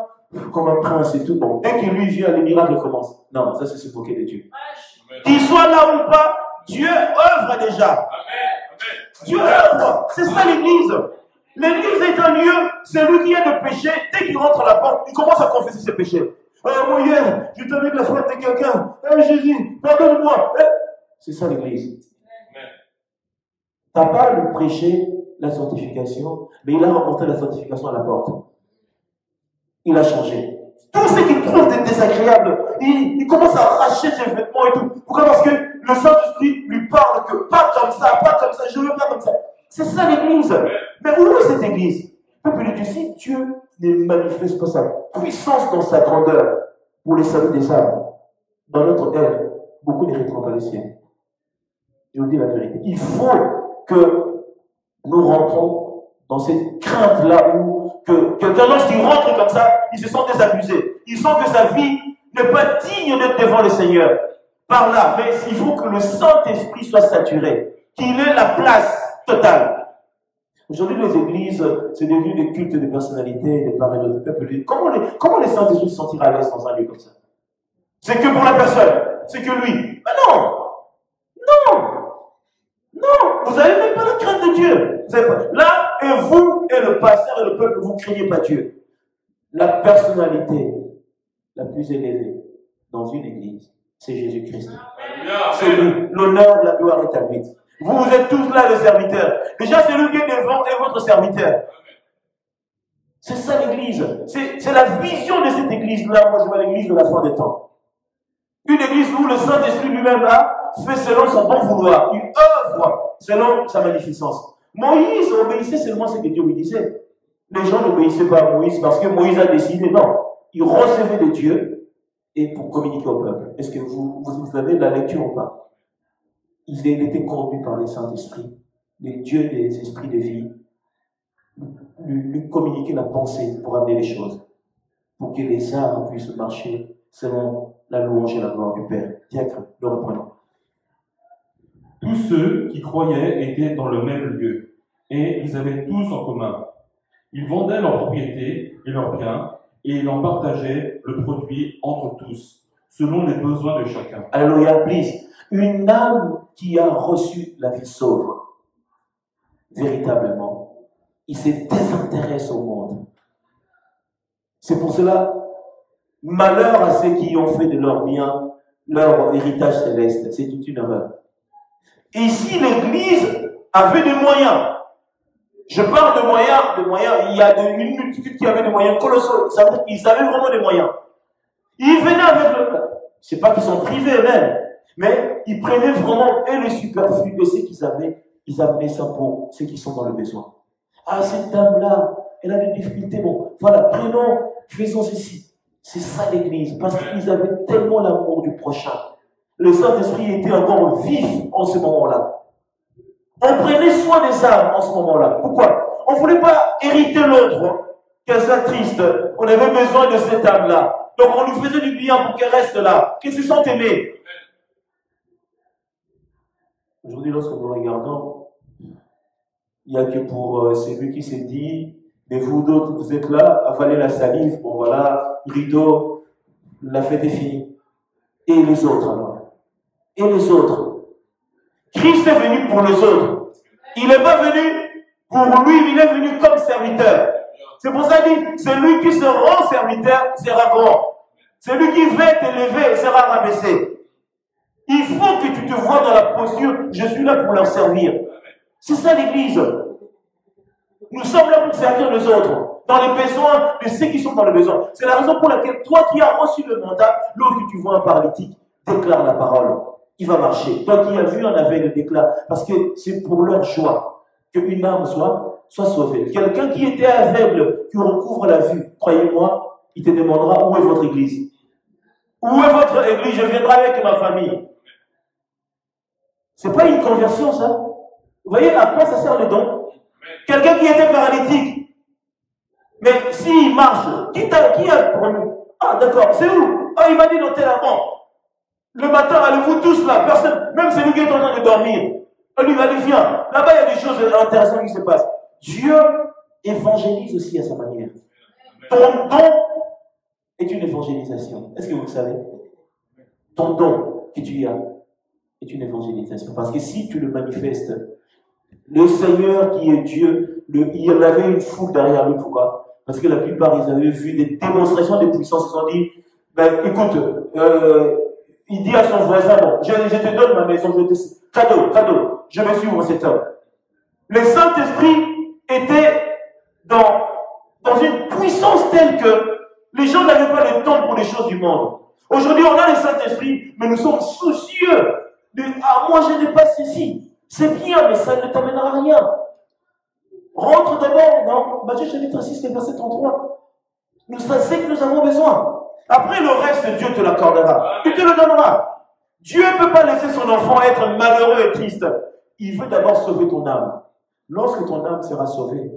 comme un prince et tout. Bon, dès que lui vient, les miracles commencent. Non, ça, c'est se moquer de Dieu. Qu'il soit là ou pas, Dieu œuvre déjà. Dieu œuvre. C'est ça l'église. L'église est un lieu, celui qui a de péché, dès qu'il rentre à la porte, il commence à confesser ses péchés. Moi hier, j'étais avec la frère de quelqu'un. Jésus, pardonne-moi. C'est ça l'église. Tu n'as pas à lui prêcher la sanctification, mais il a rencontré la sanctification à la porte. Il a changé. Tout ce qu'il trouve d'être désagréable, il commence à arracher ses vêtements et tout. Pourquoi? Parce que le Saint-Esprit lui parle que pas comme ça, je ne veux pas comme ça. C'est ça l'église. Mais où est cette église? Peuple de Dieu, si Dieu ne manifeste pas sa puissance dans sa grandeur pour les saluts des âmes, dans notre ère, beaucoup n'hériteront pas le ciel. Je vous dis la vérité. Il faut que nous rentrons dans cette crainte-là où que quelqu'un, lorsqu'il rentre comme ça, il se sent désabusé. Il sent que sa vie n'est pas digne d'être devant le Seigneur. Par là, mais il faut que le Saint-Esprit soit saturé, qu'il ait la place totale. Aujourd'hui, les églises, c'est devenu des cultes de personnalité, des parents de peuple. Comment les Saint-Esprit se sentir à l'aise dans un lieu comme ça? C'est que pour la personne, c'est que lui. Mais non! Vous n'avez même pas la crainte de Dieu. Là, et vous, et le pasteur et le peuple, vous ne craignez pas Dieu. La personnalité la plus élevée dans une église, c'est Jésus-Christ. C'est lui. L'honneur, la gloire est à lui. Vous êtes tous là, les serviteurs. Déjà, c'est lui qui est devant et votre serviteur. C'est ça l'église. C'est la vision de cette église-là. Moi, je vois l'église de la fin des temps. Une église où le Saint-Esprit lui-même a fait selon son bon vouloir. Il œuvre selon sa magnificence. Moïse obéissait seulement ce que Dieu lui disait. Les gens n'obéissaient pas à Moïse parce que Moïse a décidé. Non. Il recevait de Dieu et pour communiquer au peuple. Est-ce que vous avez la lecture ou pas? Il était conduit par le Saint-Esprit, le Dieu des esprits de vie, lui communiquer la pensée pour amener les choses, pour que les âmes puissent marcher selon la louange et la gloire du Père. Diacre, le reprenons. Tous ceux qui croyaient étaient dans le même lieu, et ils avaient tous en commun. Ils vendaient leurs propriétés et leurs biens, et ils en partageaient le produit entre tous, selon les besoins de chacun. Alléluia, please. Une âme qui a reçu la vie sauve, véritablement, il se désintéresse au monde. C'est pour cela, malheur à ceux qui ont fait de leur bien leur héritage céleste. C'est toute une erreur. Et ici, l'Église avait des moyens. Je parle de moyens, il y a une multitude qui avait des moyens colossaux. Ça veut dire qu'ils avaient vraiment des moyens. Ils venaient avec le... C'est pas qu'ils sont privés eux-mêmes, mais ils prenaient vraiment et le superflu de ce qu'ils avaient, ils amenaient ça pour ceux qui sont dans le besoin. Ah, cette dame-là, elle a des difficultés. Bon, voilà, prenons, faisons ceci. C'est ça l'Église, parce qu'ils avaient tellement l'amour du prochain. Le Saint-Esprit était encore vif en ce moment-là. On prenait soin des âmes en ce moment-là. Pourquoi? On ne voulait pas hériter l'autre, qu'elle soit triste. On avait besoin de cette âme-là. Donc on lui faisait du bien pour qu'elle reste là, qu'elle se sente aimée. Aujourd'hui, lorsque nous regardons, il n'y a que pour celui qui s'est dit, mais vous d'autres, vous êtes là, avalez la salive, bon voilà, rideau, la fête est finie. Et les autres alors? Et les autres? Christ est venu pour les autres. Il n'est pas venu pour lui, il est venu comme serviteur. C'est pour ça qu'il dit, celui qui se rend serviteur sera grand. Celui qui veut t'élever sera rabaissé. Il faut que tu te vois dans la posture, je suis là pour leur servir. C'est ça l'Église. Nous sommes là pour servir les autres, dans les besoins de ceux qui sont dans le besoin. C'est la raison pour laquelle toi qui as reçu le mandat, lorsque tu vois un paralytique, déclare la parole. Il va marcher. Toi qui as vu un aveugle, déclare. Parce que c'est pour leur joie qu'une âme soit sauvée. Quelqu'un qui était aveugle, qui recouvre la vue, croyez-moi, il te demandera où est votre église. Où est votre église? Je viendrai avec ma famille. C'est pas une conversion, ça. Vous voyez à quoi ça sert le don? Quelqu'un qui était paralytique. Mais s'il marche, qui a pour nous? Ah, d'accord, c'est où? Ah, il m'a dit noter la mort. Le matin, allez-vous tous là, personne, même celui qui est en train de dormir. On lui va dire, viens, là-bas il y a des choses intéressantes qui se passent. Dieu évangélise aussi à sa manière. Ton don est une évangélisation. Est-ce que vous le savez? Ton don que tu as est une évangélisation. Parce que si tu le manifestes, le Seigneur qui est Dieu, il y avait une foule derrière lui. Pourquoi? Parce que la plupart, ils avaient vu des démonstrations de puissance. Ils se sont dit, ben, écoute, il dit à son voisin, bon, je te donne ma maison, cadeau, je vais suivre cet homme. Le Saint-Esprit était dans une puissance telle que les gens n'avaient pas le temps pour les choses du monde. Aujourd'hui, on a le Saint-Esprit, mais nous sommes soucieux de, ah, moi je n'ai pas ceci. C'est bien, mais ça ne t'amènera à rien. Rentre d'abord dans Matthieu chapitre 6, verset 33. Nous savons que nous avons besoin. Après le reste, Dieu te l'accordera. Il te le donnera. Dieu ne peut pas laisser son enfant être malheureux et triste. Il veut d'abord sauver ton âme. Lorsque ton âme sera sauvée,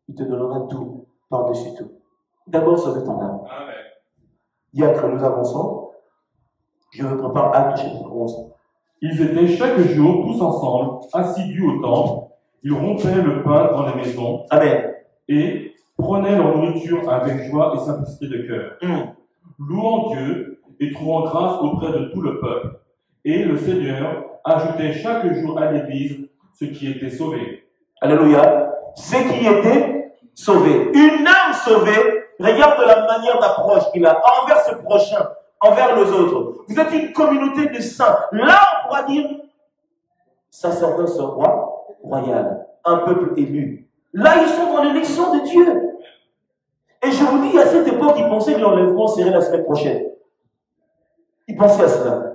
il te donnera tout, par-dessus tout. D'abord sauver ton âme. Hier que nous avançons, je me prépare Actes chapitre 11. Ils étaient chaque jour tous ensemble, assidus au temple. Ils rompaient le pain dans les maisons. Amen. Et prenaient leur nourriture avec joie et simplicité de cœur. Louant Dieu et trouvant grâce auprès de tout le peuple. Et le Seigneur ajoutait chaque jour à l'Église ceux qui étaient sauvés. Alléluia. Ceux qui étaient sauvés. Une âme sauvée, regarde la manière d'approche qu'il a envers ce prochain, envers les autres. Vous êtes une communauté de saints. Là, on pourra dire sacerdoce roi, royal, un peuple élu. Là, ils sont dans l'élection de Dieu. Et je vous dis, à cette époque, ils pensaient que l'enlèvement serait la semaine prochaine. Ils pensaient à cela.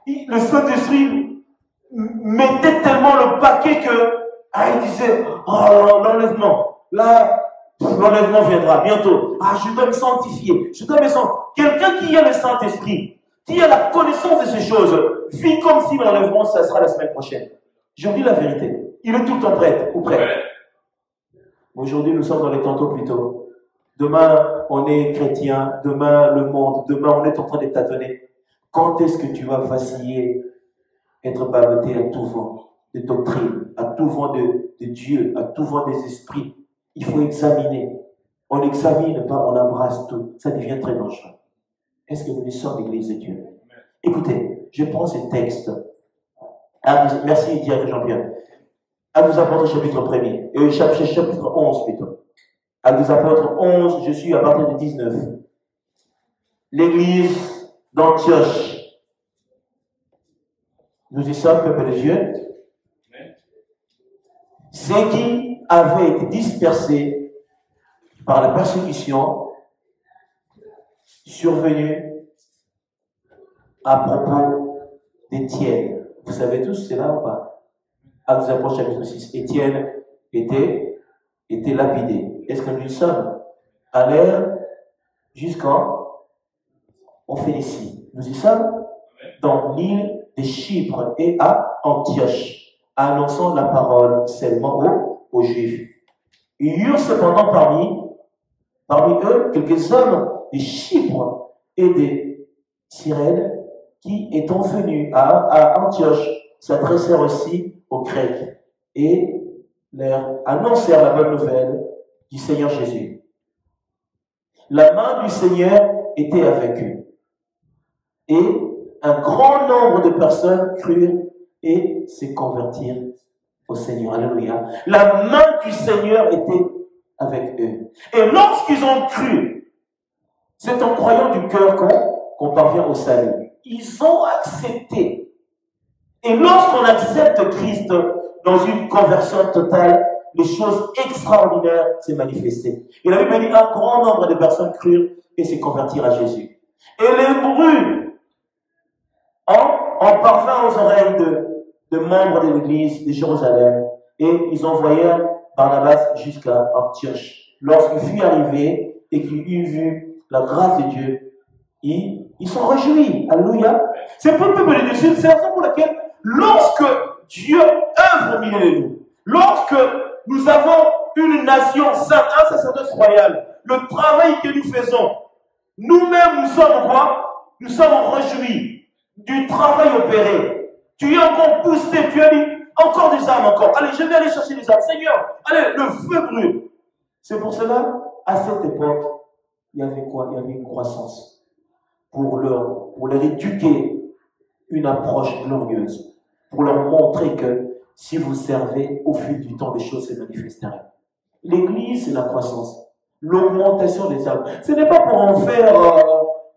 Le Saint-Esprit mettait tellement le paquet que, il disait, oh, l'enlèvement. Là, l'enlèvement viendra bientôt. Ah, je dois me sanctifier. Je dois me sanctifier. Quelqu'un qui a le Saint-Esprit, qui a la connaissance de ces choses, vit comme si l'enlèvement, ça sera la semaine prochaine. Je vous dis la vérité. Il est tout le temps prêt ou prêt. Aujourd'hui, nous sommes dans les tantôt plutôt. Demain, on est chrétien. Demain, le monde. Demain, on est en train de tâtonner. Quand est-ce que tu vas vaciller être ballotté à tout vent de doctrine, à tout vent de Dieu, à tout vent des esprits. Il faut examiner. On n'examine pas, on embrasse tout. Ça devient très dangereux. Est-ce que nous sommes l'Église de Dieu? Écoutez, je prends ce texte. Merci, Dieu Jean-Pierre. À nous apporter chapitre 1er, chapitre 11 plutôt. À nous apporter 11, je suis à partir de 19. L'église d'Antioche. Nous y sommes, peuple de Dieu. Ceux qui avaient été dispersés par la persécution survenue à propos d'Étienne. Vous savez tous cela ou pas? Actes des Apôtres chapitre 6. Étienne était lapidé. Est-ce que nous y sommes? Allèrent jusqu'en Phénicie. Nous y sommes dans l'île de Chypre et à Antioche, annonçant la parole seulement aux Juifs. Il y eut cependant parmi eux quelques hommes de Chypre et de Cyrène qui, étant venus à Antioche, s'adressèrent aussi aux Grecs et leur annoncèrent la bonne nouvelle du Seigneur Jésus. La main du Seigneur était avec eux. Et un grand nombre de personnes crurent et se convertirent au Seigneur. Alléluia. La main du Seigneur était avec eux. Et lorsqu'ils ont cru, c'est en croyant du cœur qu'on parvient au salut. Ils ont accepté. Et lorsqu'on accepte Christ dans une conversion totale, les choses extraordinaires s'est manifestées. Et la Bible dit un grand nombre de personnes crurent et se convertirent à Jésus. Et les bruits en parvint aux oreilles de membres de l'église de Jérusalem, et ils envoyèrent Barnabas jusqu'à Antioche. Lorsqu'il fut arrivé et qu'il eut vu la grâce de Dieu, ils sont réjouis. Alléluia. C'est pour le peuple de Dieu. C'est la raison pour laquelle, lorsque Dieu œuvre au milieu de nous, lorsque nous avons une nation sainte, un sacerdoce royal, le travail que nous faisons, nous-mêmes, nous sommes quoi? Nous sommes réjouis du travail opéré. Tu es encore boosté, tu as dit encore des âmes encore. Allez, je vais aller chercher des âmes. Seigneur, allez, le feu brûle. C'est pour cela, à cette époque, il y avait quoi? Il y avait une croissance pour leur éduquer une approche glorieuse, pour leur montrer que si vous servez au fil du temps, les choses se manifesteront. L'église, c'est la croissance, l'augmentation des âmes. Ce n'est pas pour en faire,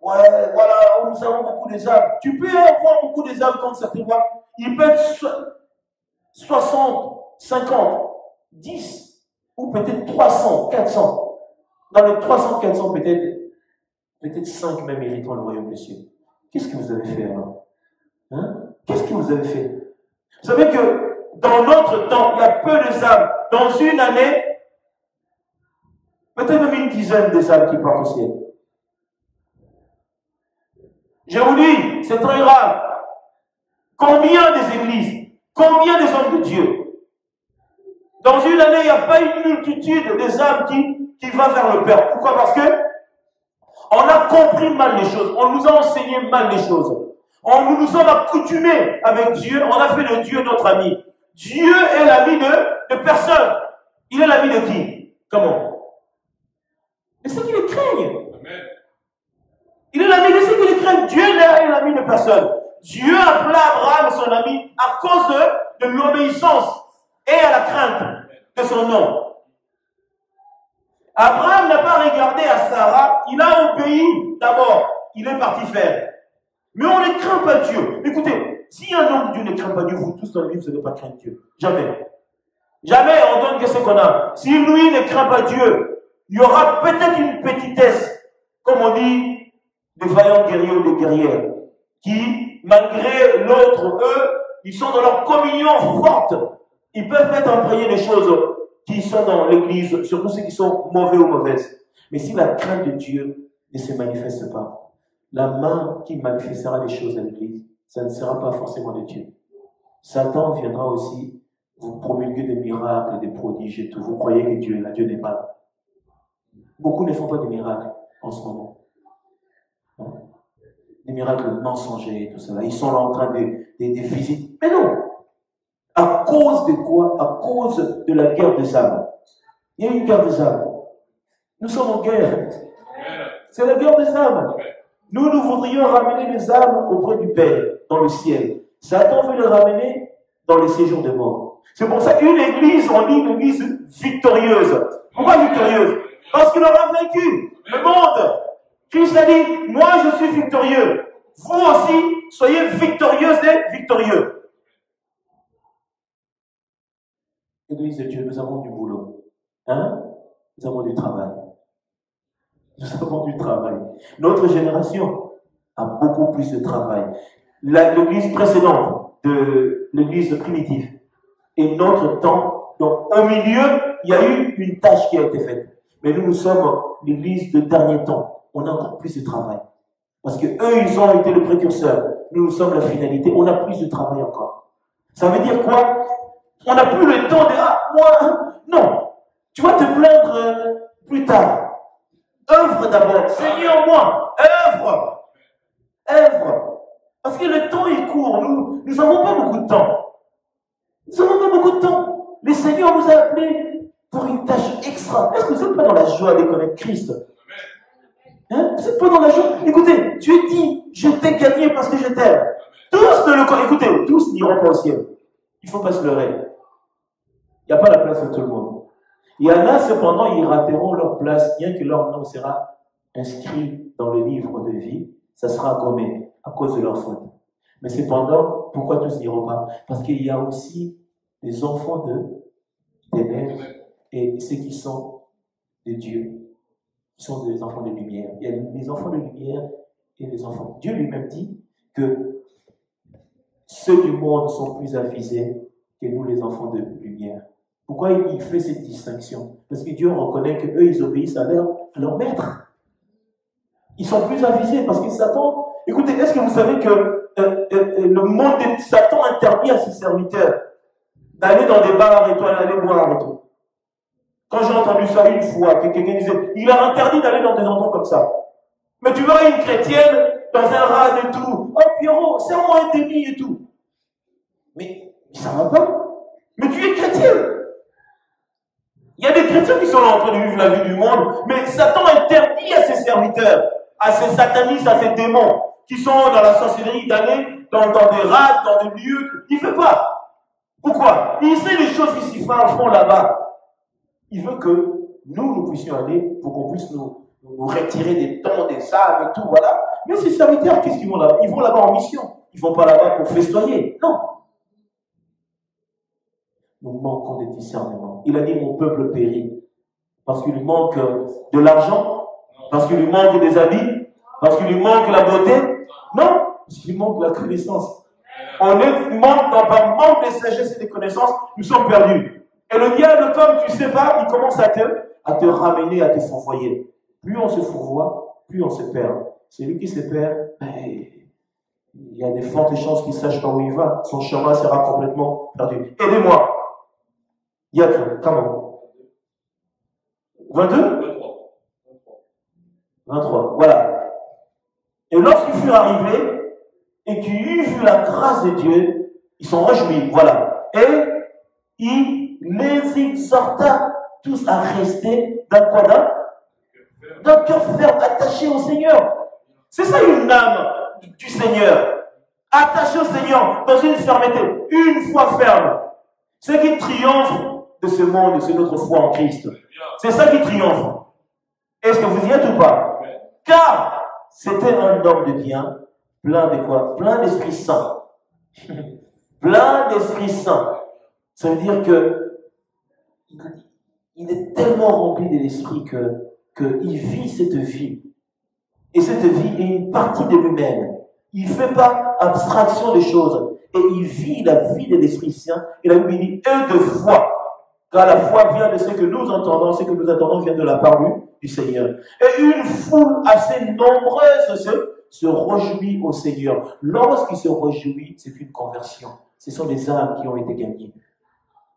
ouais, voilà, nous avons beaucoup des âmes. Tu peux avoir beaucoup des âmes comme certains voient. Il peut être 60, 50, 10, ou peut-être 300, 400. Dans les 300, 400, peut-être 5 même méritant le royaume des cieux. Qu'est-ce que vous avez fait alors? Qu'est-ce que vous avez fait? Vous savez que dans notre temps, il y a peu de âmes. Dans une année, peut-être même une dizaine des âmes qui partent au ciel. Je vous dis, c'est très grave. Combien des églises, combien des hommes de Dieu? Dans une année, il n'y a pas une multitude des âmes qui va vers le Père. Pourquoi? Parce que on a compris mal les choses. On nous a enseigné mal les choses. Nous nous sommes accoutumés avec Dieu. On a fait de Dieu notre ami. Dieu est l'ami de personne. Il est l'ami de qui? Comment? De ceux qui le craignent. Amen. Il est l'ami de ceux qui le craignent. Dieu est l'ami de personne. Dieu appela Abraham son ami à cause de l'obéissance et à la crainte de son nom. Abraham n'a pas regardé à Sarah, il a obéi d'abord, il est parti faire. Mais on ne craint pas Dieu. Écoutez, si un homme de Dieu ne craint pas Dieu, vous tous dans la vie, vous n'allez pas craindre Dieu. Jamais. Jamais on donne que ce qu'on a. Si lui ne craint pas Dieu, il y aura peut-être une petitesse, comme on dit, des vaillants guerriers ou des guerrières, qui, malgré l'autre, eux, ils sont dans leur communion forte. Ils peuvent être imprégnés des choses qui sont dans l'église, surtout ceux qui sont mauvais ou mauvaises. Mais si la crainte de Dieu ne se manifeste pas, la main qui manifestera les choses à l'église, ça ne sera pas forcément de Dieu. Satan viendra aussi vous promulguer des miracles, des prodiges et tout. Vous croyez que Dieu est là, Dieu n'est pas là. Beaucoup ne font pas de miracles en ce moment. des miracles mensongers, tout cela. Ils sont là en train de visiter. Mais non! À cause de quoi? À cause de la guerre des âmes. Il y a une guerre des âmes. Nous sommes en guerre. C'est la guerre des âmes. Nous voudrions ramener les âmes auprès du Père, dans le ciel. Satan veut les ramener dans les séjours des morts. C'est pour ça qu'une église, on dit une église victorieuse. Pourquoi victorieuse? Parce qu'il aura vaincu le monde. Christ a dit, moi je suis victorieux. Vous aussi, soyez victorieuses et victorieux. Église de Dieu, nous avons du boulot. Hein? Nous avons du travail. Nous avons du travail. Notre génération a beaucoup plus de travail. L'église précédente de l'église primitive et notre temps, donc au milieu, il y a eu une tâche qui a été faite. Mais nous sommes l'église de dernier temps. On a encore plus de travail. Parce que eux, ils ont été le précurseur. Nous sommes la finalité. On a plus de travail encore. Ça veut dire quoi? On n'a plus le temps de, moi, non. Tu vas te plaindre plus tard. Œuvre d'abord. Seigneur, moi, œuvre. Œuvre. Parce que le temps est court. Nous n'avons pas beaucoup de temps. Nous n'avons pas beaucoup de temps. Le Seigneur nous a appelés pour une tâche extra. Est-ce que vous n'êtes pas dans la joie de connaître Christ? Hein? Vous n'êtes pas dans la joie? Écoutez, Dieu dit, je t'ai gagné parce que je t'aime. Tous ne le connaissent. Écoutez, tous n'iront pas au ciel. Il ne faut pas se leurrer. Il n'y a pas la place pour tout le monde. Il y en a cependant, ils rateront leur place, bien que leur nom sera inscrit dans le livre de vie, ça sera gommé à cause de leur faute. Mais cependant, pourquoi tous n'iront pas? Parce qu'il y a aussi des enfants de ténèbres et ceux qui sont de Dieu, qui sont des enfants de lumière. Il y a les enfants de lumière et les enfants. Dieu lui-même dit que ceux du monde sont plus avisés que nous, les enfants de lumière. Pourquoi il fait cette distinction? Parce que Dieu reconnaît qu'eux, ils obéissent à leur maître. Ils sont plus avisés parce que Satan... Écoutez, est-ce que vous savez que le monde de Satan interdit à ses serviteurs d'aller dans des bars et tout, d'aller boire et tout? Quand j'ai entendu ça une fois, que quelqu'un disait, il a interdit d'aller dans des endroits comme ça. Mais tu verras une chrétienne dans un rad et tout. Oh Pierrot, serre-moi un demi et tout. Mais ça va pas. Mais tu es chrétien. Il y a des chrétiens qui sont là en train de vivre la vie du monde, mais Satan interdit à ses serviteurs, à ses satanistes, à ses démons, qui sont dans la sorcellerie, d'aller dans des rades, dans des lieux. Il ne fait pas. Pourquoi? Il sait les choses qui s'y font là-bas. Il veut que nous puissions aller pour qu'on puisse nous retirer des dons, des âmes et tout, voilà. Mais ces serviteurs, qu'est-ce qu'ils vont là-bas? Ils vont là-bas en mission. Ils ne vont pas là-bas pour festoyer. Non. Nous manquons de discernement. Il a dit, mon peuple périt. Parce qu'il lui manque de l'argent, parce qu'il lui manque des habits, parce qu'il lui manque la beauté. Non, parce qu'il lui manque la connaissance. On est par manque de sagesse et de connaissances, nous sommes perdus. Et le diable, comme tu ne sais pas, il commence à te ramener, à te fourvoyer. Plus on se fourvoie, plus on se perd. Celui qui se perd, il y a des fortes chances qu'il sache pas où il va. Son chemin sera complètement perdu. Aidez-moi. Il y a tout. Comment? 22? 23. Voilà. Et lorsqu'ils furent arrivés et qu'ils eurent vu la grâce de Dieu, ils sont réjouis. Voilà. Et il les exhorta tous à rester dans quoi? D'un cœur ferme, attaché au Seigneur. C'est ça une âme du Seigneur. Attaché au Seigneur dans une fermeté. Une foi ferme. Ce qui triomphe de ce monde, c'est notre foi en Christ. C'est ça qui triomphe. Est-ce que vous y êtes ou pas? Car c'était un homme de bien, plein de quoi? Plein d'Esprit Saint. Plein d'Esprit Saint. Ça veut dire que il est tellement rempli de l'Esprit qu'il vit cette vie. Et cette vie est une partie de lui-même. Il ne fait pas abstraction des choses. Et il vit la vie de l'Esprit Saint. Et la Bible dit, et de foi. Car la foi vient de ce que nous entendons, ce que nous attendons vient de la parole du Seigneur. Et une foule assez nombreuse se réjouit au Seigneur. Lorsqu'il se réjouit, c'est une conversion. Ce sont des âmes qui ont été gagnées.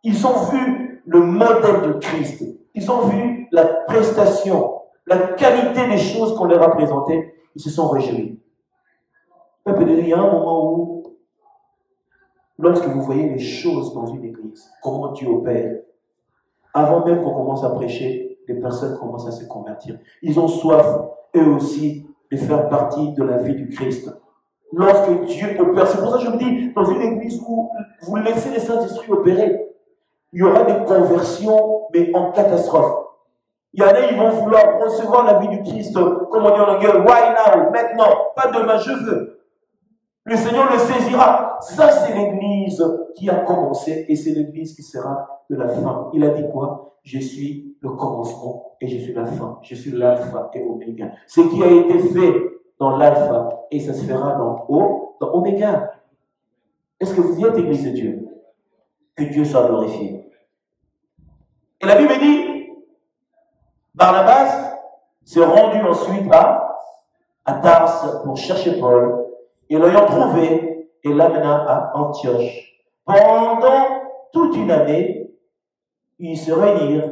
Ils ont vu le modèle de Christ. Ils ont vu la prestation, la qualité des choses qu'on leur a présentées. Ils se sont réjouis. Il y a un moment où, lorsque vous voyez les choses dans une église, comment Dieu opère, avant même qu'on commence à prêcher, les personnes commencent à se convertir. Ils ont soif, eux aussi, de faire partie de la vie du Christ. Lorsque Dieu opère, c'est pour ça que je vous dis, dans une église où vous laissez les Saint-Esprit opérer, il y aura des conversions, mais en catastrophe. Il y en a, ils vont vouloir recevoir la vie du Christ, comme on dit en anglais, right now, maintenant, pas demain, je veux. Le Seigneur le saisira. Ça, c'est l'église qui a commencé et c'est l'église qui sera de la fin. Il a dit quoi? Je suis le commencement et je suis la fin. Je suis l'alpha et oméga. Ce qui a été fait dans l'alpha et ça se fera dans oméga. Est-ce que vous y êtes, église de Dieu? Que Dieu soit glorifié. Et la Bible dit, Barnabas s'est rendu ensuite à Tarse pour chercher Paul. Et l'ayant trouvé, il l'amena à Antioche. Pendant toute une année, ils se réunirent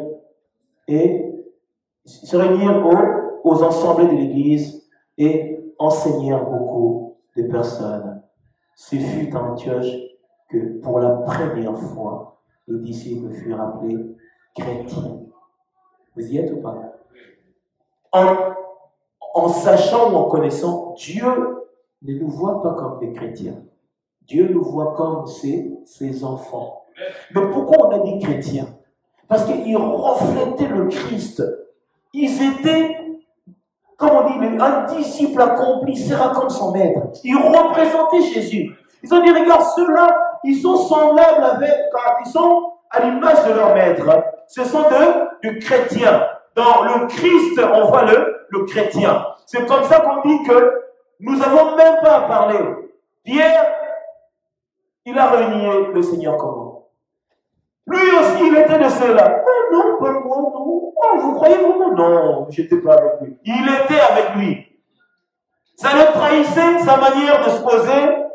aux assemblées de l'Église et enseignèrent beaucoup de personnes. Ce fut à Antioche que pour la première fois, les disciples furent appelés chrétiens. Vous y êtes ou pas? En sachant ou en connaissant, Dieu ne nous voit pas comme des chrétiens. Dieu nous voit comme ses enfants. Mais pourquoi on a dit chrétiens? Parce qu'ils reflétaient le Christ. Ils étaient, comme on dit, un disciple accompli, sera comme son maître. Ils représentaient Jésus. Ils ont dit, regarde, ceux-là, ils sont semblables car ils sont à l'image de leur maître. Ce sont de chrétiens. Dans le Christ, on voit le chrétien. C'est comme ça qu'on dit que nous n'avons même pas à parler. Pierre, il a renié le Seigneur comment? Lui aussi, il était de ceux-là. Oh non, pas moi, non. Oh, vous croyez vraiment? Non, je n'étais pas avec lui. Il était avec lui. Ça le trahissait, sa manière de se poser.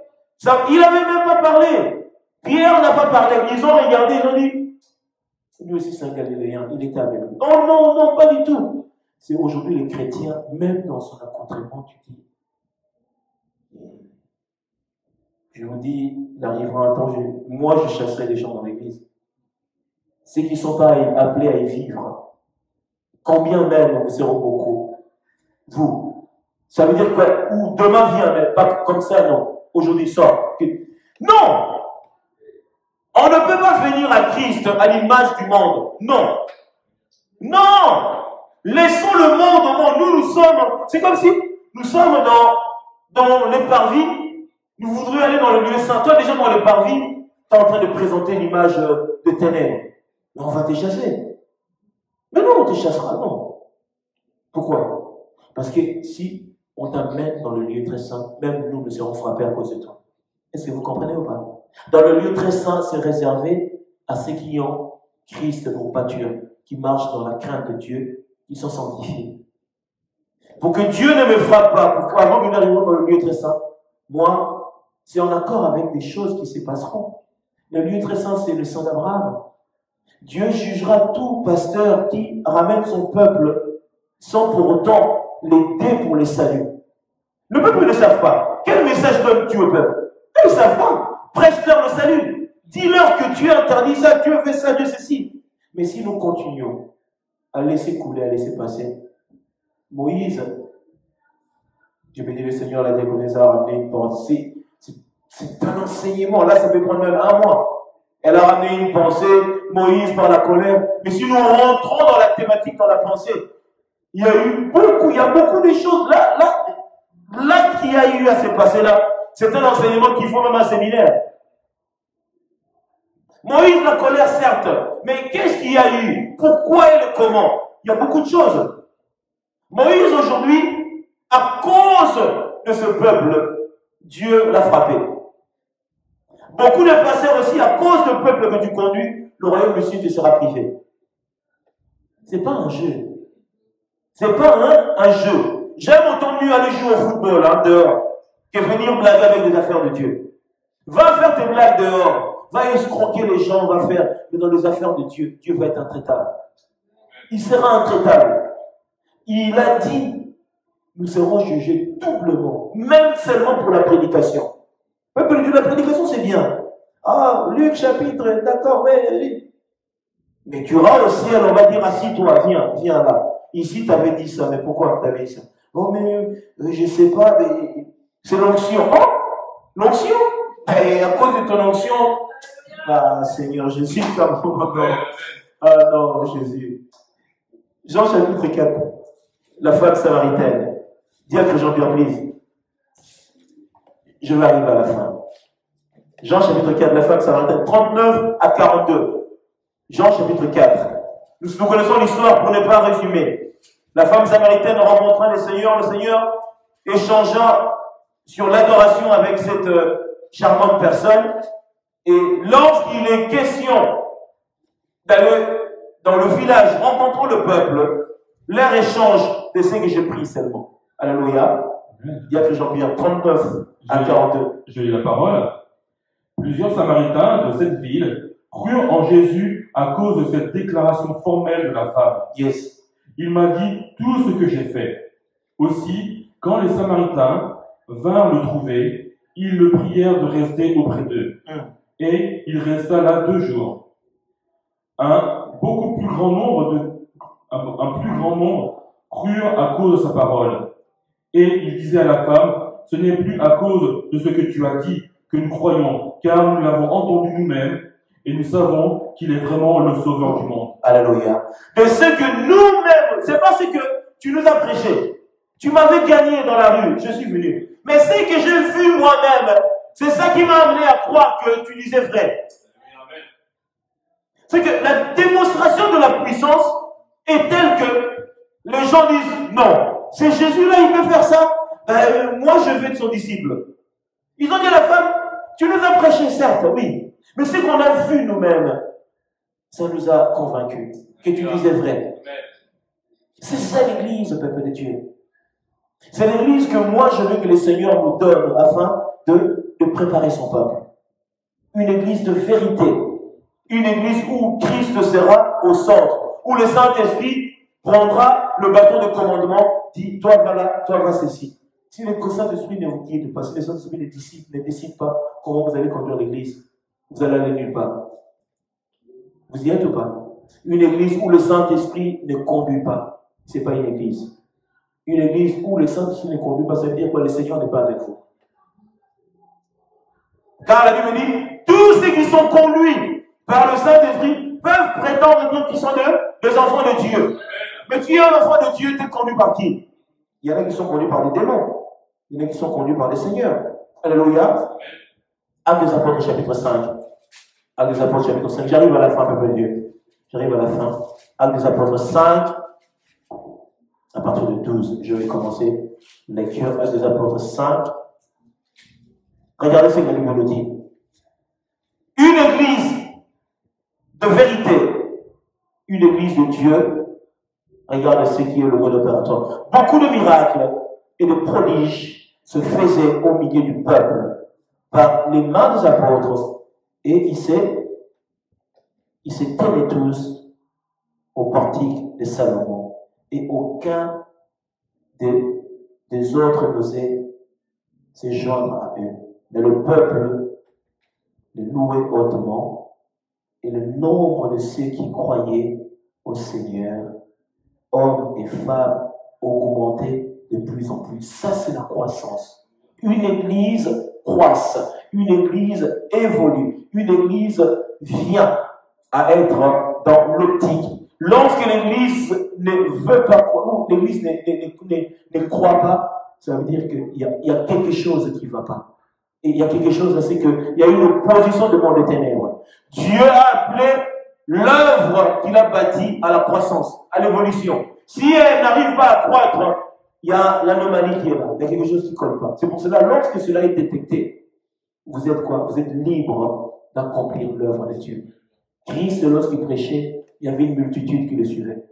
Il n'avait même pas parlé. Pierre n'a pas parlé. Ils ont regardé, ils ont dit, lui aussi c'est un Galiléen, il était avec lui. Oh non, non, pas du tout. C'est aujourd'hui les chrétiens, même dans son accoutrement, tu dis, je vous dis, il arrivera un temps, moi je chasserai les gens dans l'église. Ceux qui ne sont pas appelés à y vivre, combien même vous seront beaucoup? Vous. Ça veut dire que, ou demain vient, mais pas comme ça, non. Aujourd'hui sort. Non! On ne peut pas venir à Christ à l'image du monde. Non. Non! Laissons le monde au monde. Nous sommes, c'est comme si nous sommes dans les parvis. Nous voudrions aller dans le lieu saint. Toi, déjà dans le parvis, tu es en train de présenter l'image de ténèbres. Mais on va te chasser. Mais non, on te chassera, non. Pourquoi? Parce que si on t'amène dans le lieu très saint, même nous serons frappés à cause de toi. Est-ce que vous comprenez ou pas? Dans le lieu très saint, c'est réservé à ceux qui ont Christ pour pâture, qui marchent dans la crainte de Dieu, qui sont sanctifiés. Pour que Dieu ne me frappe pas, pour qu'avant que nous arrivions dans le lieu très saint, moi, c'est en accord avec des choses qui se passeront. Le lieu très saint, c'est le sang d'Abraham. Dieu jugera tout pasteur qui ramène son peuple sans pour autant l'aider pour le salut. Le peuple ne savent pas. Quel message donne-tu au peuple? Ils ne savent pas. Prêche-leur le salut. Dis-leur que Dieu interdit ça, Dieu fait ça, Dieu ceci. Mais si nous continuons à laisser couler, à laisser passer, Moïse, je bénis le Seigneur, la diaconesse a ramené une pensée. C'est un enseignement. Là, ça peut prendre même un mois. Elle a ramené une pensée, Moïse par la colère. Mais si nous rentrons dans la thématique, dans la pensée, il y a beaucoup de choses. Là qu'il y a eu à se passer là, c'est un enseignement qu'il faut même un séminaire. Moïse, la colère, certes, mais qu'est-ce qu'il y a eu? Pourquoi et le comment? Il y a beaucoup de choses. Moïse, aujourd'hui, à cause de ce peuple, Dieu l'a frappé. Beaucoup de passeurs aussi, à cause du peuple que tu conduis, le royaume du Sud te sera privé. C'est pas un jeu. C'est pas un jeu. J'aime autant mieux aller jouer au football, dehors, que venir blaguer avec des affaires de Dieu. Va faire tes blagues dehors. Va escroquer les gens, va faire. Mais dans les affaires de Dieu, Dieu va être intraitable. Il sera intraitable. Il a dit, nous serons jugés doublement, même seulement pour la prédication. Peuple de Dieu, la prédication c'est bien. Ah, Luc chapitre, d'accord, mais tu auras au ciel, on va dire, assis-toi, viens là. Ici, tu avais dit ça, mais pourquoi tu avais dit ça? Oh, mais je sais pas, mais c'est l'onction. Oh, l'onction? Et à cause de ton onction, ah, Seigneur Jésus, ah non, Jésus. Jean chapitre 4, la femme samaritaine. Diacre Jean-Pierre, please. Je vais arriver à la fin. Jean chapitre 4, la femme samaritaine, 39 à 42. Jean chapitre 4. Nous connaissons l'histoire pour ne pas résumer. La femme samaritaine rencontra le Seigneur échangea sur l'adoration avec cette charmante personne. Et lorsqu'il est question d'aller dans le village, rencontrant le peuple, leur échange de ce que j'ai pris seulement. Alléluia. Il y a que Jean-Pierre 39 à 42. Je lis la parole. Plusieurs Samaritains de cette ville crurent en Jésus à cause de cette déclaration formelle de la femme. Yes. Il m'a dit tout ce que j'ai fait. Aussi, quand les Samaritains vinrent le trouver, ils le prièrent de rester auprès d'eux. Et il resta là 2 jours. Un plus grand nombre crurent à cause de sa parole. Et il disait à la femme, ce n'est plus à cause de ce que tu as dit que nous croyons, car nous l'avons entendu nous-mêmes, et nous savons qu'il est vraiment le sauveur du monde. Alléluia. De ce que nous-mêmes, c'est pas ce que tu nous as prêché. Tu m'avais gagné dans la rue, je suis venu. Mais ce que j'ai vu moi-même, c'est ça qui m'a amené à croire que tu disais vrai. C'est que la démonstration de la puissance est telle que les gens disent, non, c'est Jésus là, il peut faire ça. Moi, je veux être son disciple. Ils ont dit à la femme, tu nous as prêché, certes, oui. Mais ce qu'on a vu nous-mêmes, ça nous a convaincus que tu disais vrai. C'est ça l'église, peuple de Dieu. C'est l'église que moi, je veux que le Seigneur nous donne afin de préparer son peuple. Une église de vérité. Une église où Christ sera au centre. Où le Saint-Esprit prendra le bâton de commandement, dit, toi va là, toi va ceci. Si le Saint-Esprit ne vous guide pas, si le Saint-Esprit ne décide pas comment vous allez conduire l'église, vous allez aller nulle part. Vous y êtes ou pas? Une église où le Saint-Esprit ne conduit pas, ce n'est pas une église. Une église où le Saint-Esprit ne conduit pas, ça veut dire que le Seigneur n'est pas avec vous. Car la Bible dit, tous ceux qui sont conduits par le Saint-Esprit peuvent prétendre dire qu'ils sont des enfants de Dieu. Mais tu es un enfant de Dieu, tu es conduit par qui? Il y en a qui sont conduits par des démons. Il y en a qui sont conduits par des seigneurs. Alléluia. Actes des Apôtres, chapitre 5. Actes des Apôtres, chapitre 5. J'arrive à la fin, peuple de Dieu. J'arrive à la fin. Actes des Apôtres 5. À partir de 12, je vais commencer. Lecture, Actes des Apôtres 5. Regardez ce que la Bible nous dit. Une église de vérité, une église de Dieu, regarde ce qui est le mode opératoire. Beaucoup de miracles et de prodiges se faisaient au milieu du peuple par les mains des apôtres, et ils se tenaient tous au portique de Salomon, et aucun des autres n'osait se joindre à eux. Mais le peuple les louait hautement, et le nombre de ceux qui croyaient au Seigneur, hommes et femmes, augmentait de plus en plus. Ça, c'est la croissance. Une église croisse, une église évolue, une église vient à être dans l'optique. Lorsque l'église ne veut pas croire, l'église ne croit pas, ça veut dire qu'il y a quelque chose qui ne va pas. Et il y a quelque chose, c'est qu'il y a une opposition de monde des ténèbres. Dieu a appelé l'œuvre qu'il a bâtie à la croissance, à l'évolution. Si elle n'arrive pas à croître, il y a l'anomalie qui est là. Il y a quelque chose qui ne colle pas. C'est pour cela, lorsque cela est détecté, vous êtes quoi? Vous êtes libre d'accomplir l'œuvre de Dieu. Christ, lorsqu'il prêchait, il y avait une multitude qui le suivait.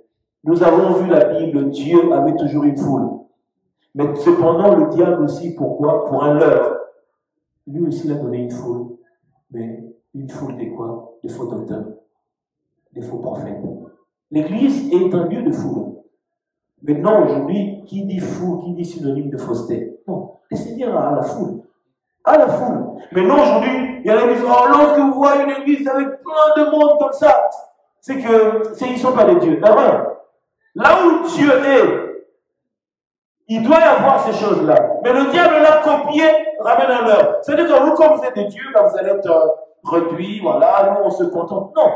Nous avons vu la Bible, Dieu avait toujours une foule. Mais cependant, le diable aussi, pourquoi? Pour un leurre. Lui aussi, il a donné une foule. Mais une foule de quoi? De faux docteurs, des faux prophètes. L'église est un lieu de foule. Maintenant, aujourd'hui, qui dit foule, qui dit synonyme de fausseté? Non, laissez dire à la foule. À la foule. Maintenant, aujourd'hui, il y a des gens, oh, lorsque vous voyez une église avec plein de monde comme ça, c'est que ils ne sont pas des dieux. Erreur. Là où Dieu est, il doit y avoir ces choses-là. Mais le diable l'a copié, ramène à l'heure. C'est-à-dire que vous, comme vous êtes des dieux, quand vous allez être réduits, voilà, nous on se contente. Non.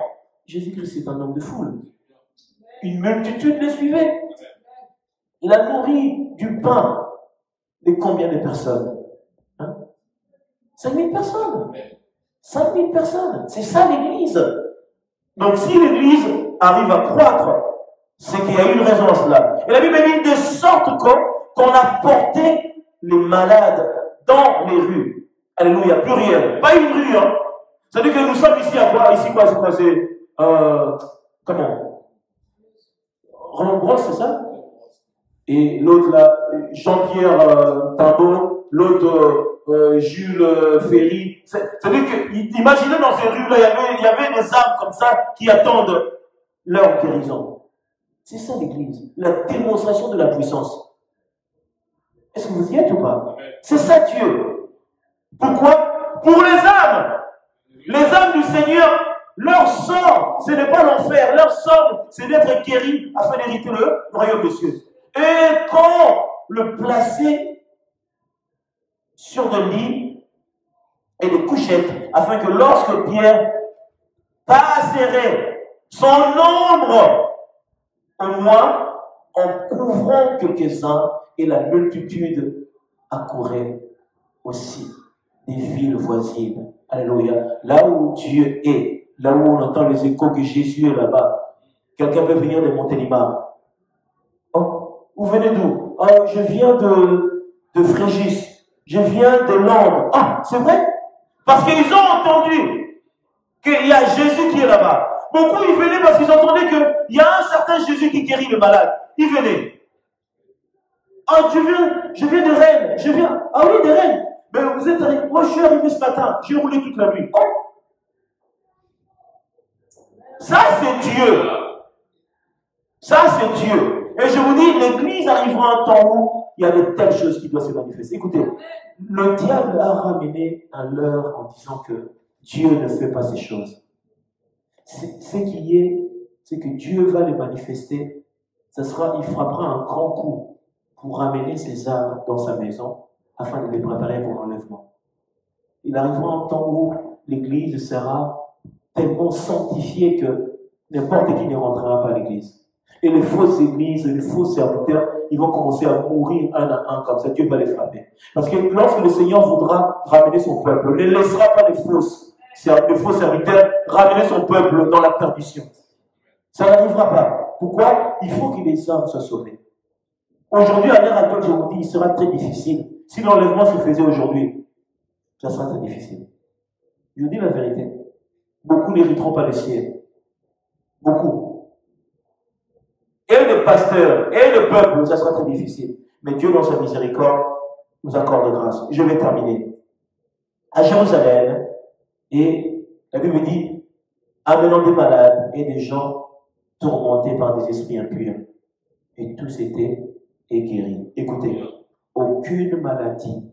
Jésus-Christ est un homme de foule. Une multitude le suivait. Il a nourri du pain de combien de personnes? 5 000 personnes. 5 000 personnes. C'est ça l'Église. Donc si l'Église arrive à croître, c'est qu'il y a une raison à cela. Et la Bible dit de sorte qu'on a porté les malades dans les rues. Alléluia, pluriel. Pas une rue, hein. C'est-à-dire que nous sommes ici à quoi? Ici quoi? C'est quoi? C'est comment? Roland-Gros, c'est ça? Et l'autre là, Jean-Pierre Timbaud, l'autre Jules Ferry. C'est-à-dire que, imaginez dans ces rues-là, il y avait des âmes comme ça qui attendent leur guérison. C'est ça l'Église, la démonstration de la puissance. Est-ce que vous y êtes ou pas? C'est ça Dieu. Pourquoi? Pour les âmes. Les âmes du Seigneur, leur sort, ce n'est pas l'enfer. Leur sort, c'est d'être guéri afin d'hériter le royaume des cieux. Et quand le placer sur des lits et des couchettes, afin que lorsque Pierre passerait son ombre, au moins en couvrant quelques-uns, et la multitude accourait aussi des villes voisines. Alléluia. Là où Dieu est, là où on entend les échos que Jésus est là-bas. Quelqu'un peut venir de Montélimar. Oh, vous venez d'où? Oh, je viens de Frégis. Je viens de Londres. Ah, c'est vrai? Parce qu'ils ont entendu qu'il y a Jésus qui est là-bas. Beaucoup, ils venaient parce qu'ils entendaient qu'il y a un certain Jésus qui guérit le malade. Ils venaient. Ah, je viens de Rennes. Je viens. Ah oui, de Rennes. Mais vous êtes arrivé. Moi, je suis arrivé ce matin. J'ai roulé toute la nuit. Oh. Ça, c'est Dieu. Ça, c'est Dieu. Et je vous dis, l'Église arrivera un temps où il y a de telles choses qui doivent se manifester. Écoutez, le diable a ramené un leurre en disant que Dieu ne fait pas ces choses. Ce qui est, c'est que Dieu va les manifester. Il frappera un grand coup pour ramener ses âmes dans sa maison afin de les préparer pour l'enlèvement. Il arrivera un temps où l'Église sera tellement sanctifiée que n'importe qui ne rentrera pas à l'Église. Et les fausses églises, les faux serviteurs, ils vont commencer à mourir un à un comme ça. Dieu va les frapper. Parce que lorsque le Seigneur voudra ramener son peuple, il ne laissera pas les faux serviteurs ramener son peuple dans la perdition. Ça n'arrivera pas. Pourquoi? Il faut que les âmes soient sauvées. Aujourd'hui, à l'heure actuelle, je vous dis, il sera très difficile. Si l'enlèvement se faisait aujourd'hui, ça sera très difficile. Je vous dis la vérité. Beaucoup n'hériteront pas le ciel. Beaucoup. Et le pasteur, et le peuple, ça sera très difficile. Mais Dieu, dans sa miséricorde, nous accorde grâce. Je vais terminer. À Jérusalem, et la Bible dit, amenant des malades et des gens tourmentés par des esprits impurs. Et tous étaient guéris. Écoutez, aucune maladie,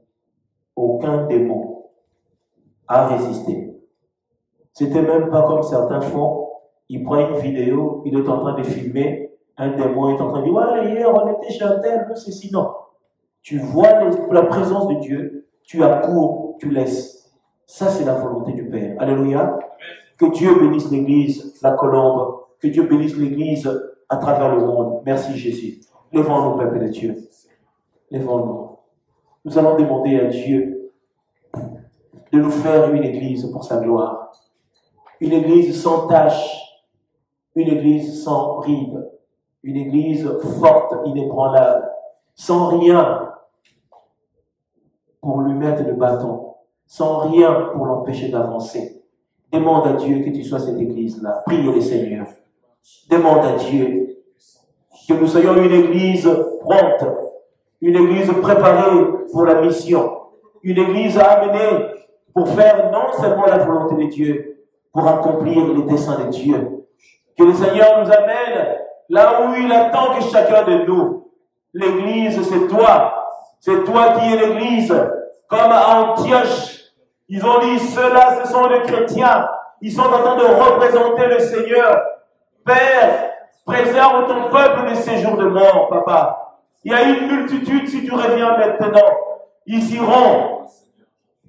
aucun démon a résisté. C'était même pas comme certains font. Il prend une vidéo, il est en train de filmer. Un démon est en train de dire, ouais, hier on était chez un tel, c'est sinon. Tu vois la présence de Dieu, tu accours, tu laisses. Ça, c'est la volonté du Père. Alléluia. Que Dieu bénisse l'Église, la Colombe. Que Dieu bénisse l'Église à travers le monde. Merci Jésus. Lèvons-nous, peuple de Dieu. Lèvons-nous. Nous allons demander à Dieu de nous faire une Église pour sa gloire. Une Église sans tache. Une Église sans ride. Une Église forte, inébranlable, sans rien pour lui mettre le bâton, sans rien pour l'empêcher d'avancer. Demande à Dieu que tu sois cette Église-là. Prie le Seigneur. Demande à Dieu que nous soyons une Église prompte, une Église préparée pour la mission, une Église à amener pour faire non seulement la volonté de Dieu, pour accomplir les desseins de Dieu. Que le Seigneur nous amène là où il attend que chacun de nous L'église, c'est toi. C'est toi qui es l'église. Comme à Antioche, ils ont dit, ceux-là, ce sont les chrétiens. Ils sont en train de représenter le Seigneur. Père, préserve ton peuple de ces jours de mort, papa. Il y a une multitude, si tu reviens maintenant, ils iront.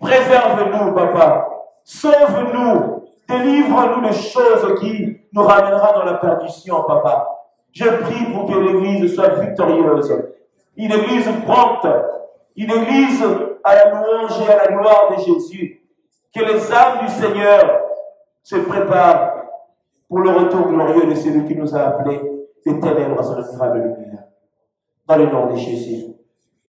Préserve-nous, papa. Sauve-nous. Délivre-nous des choses qui nous ramèneront dans la perdition, papa. Je prie pour que l'Église soit victorieuse. Une Église prompte. Une Église à la louange et à la gloire de Jésus. Que les âmes du Seigneur se préparent pour le retour glorieux de celui qui nous a appelés des ténèbres à son admirable lumière. Dans le nom de Jésus.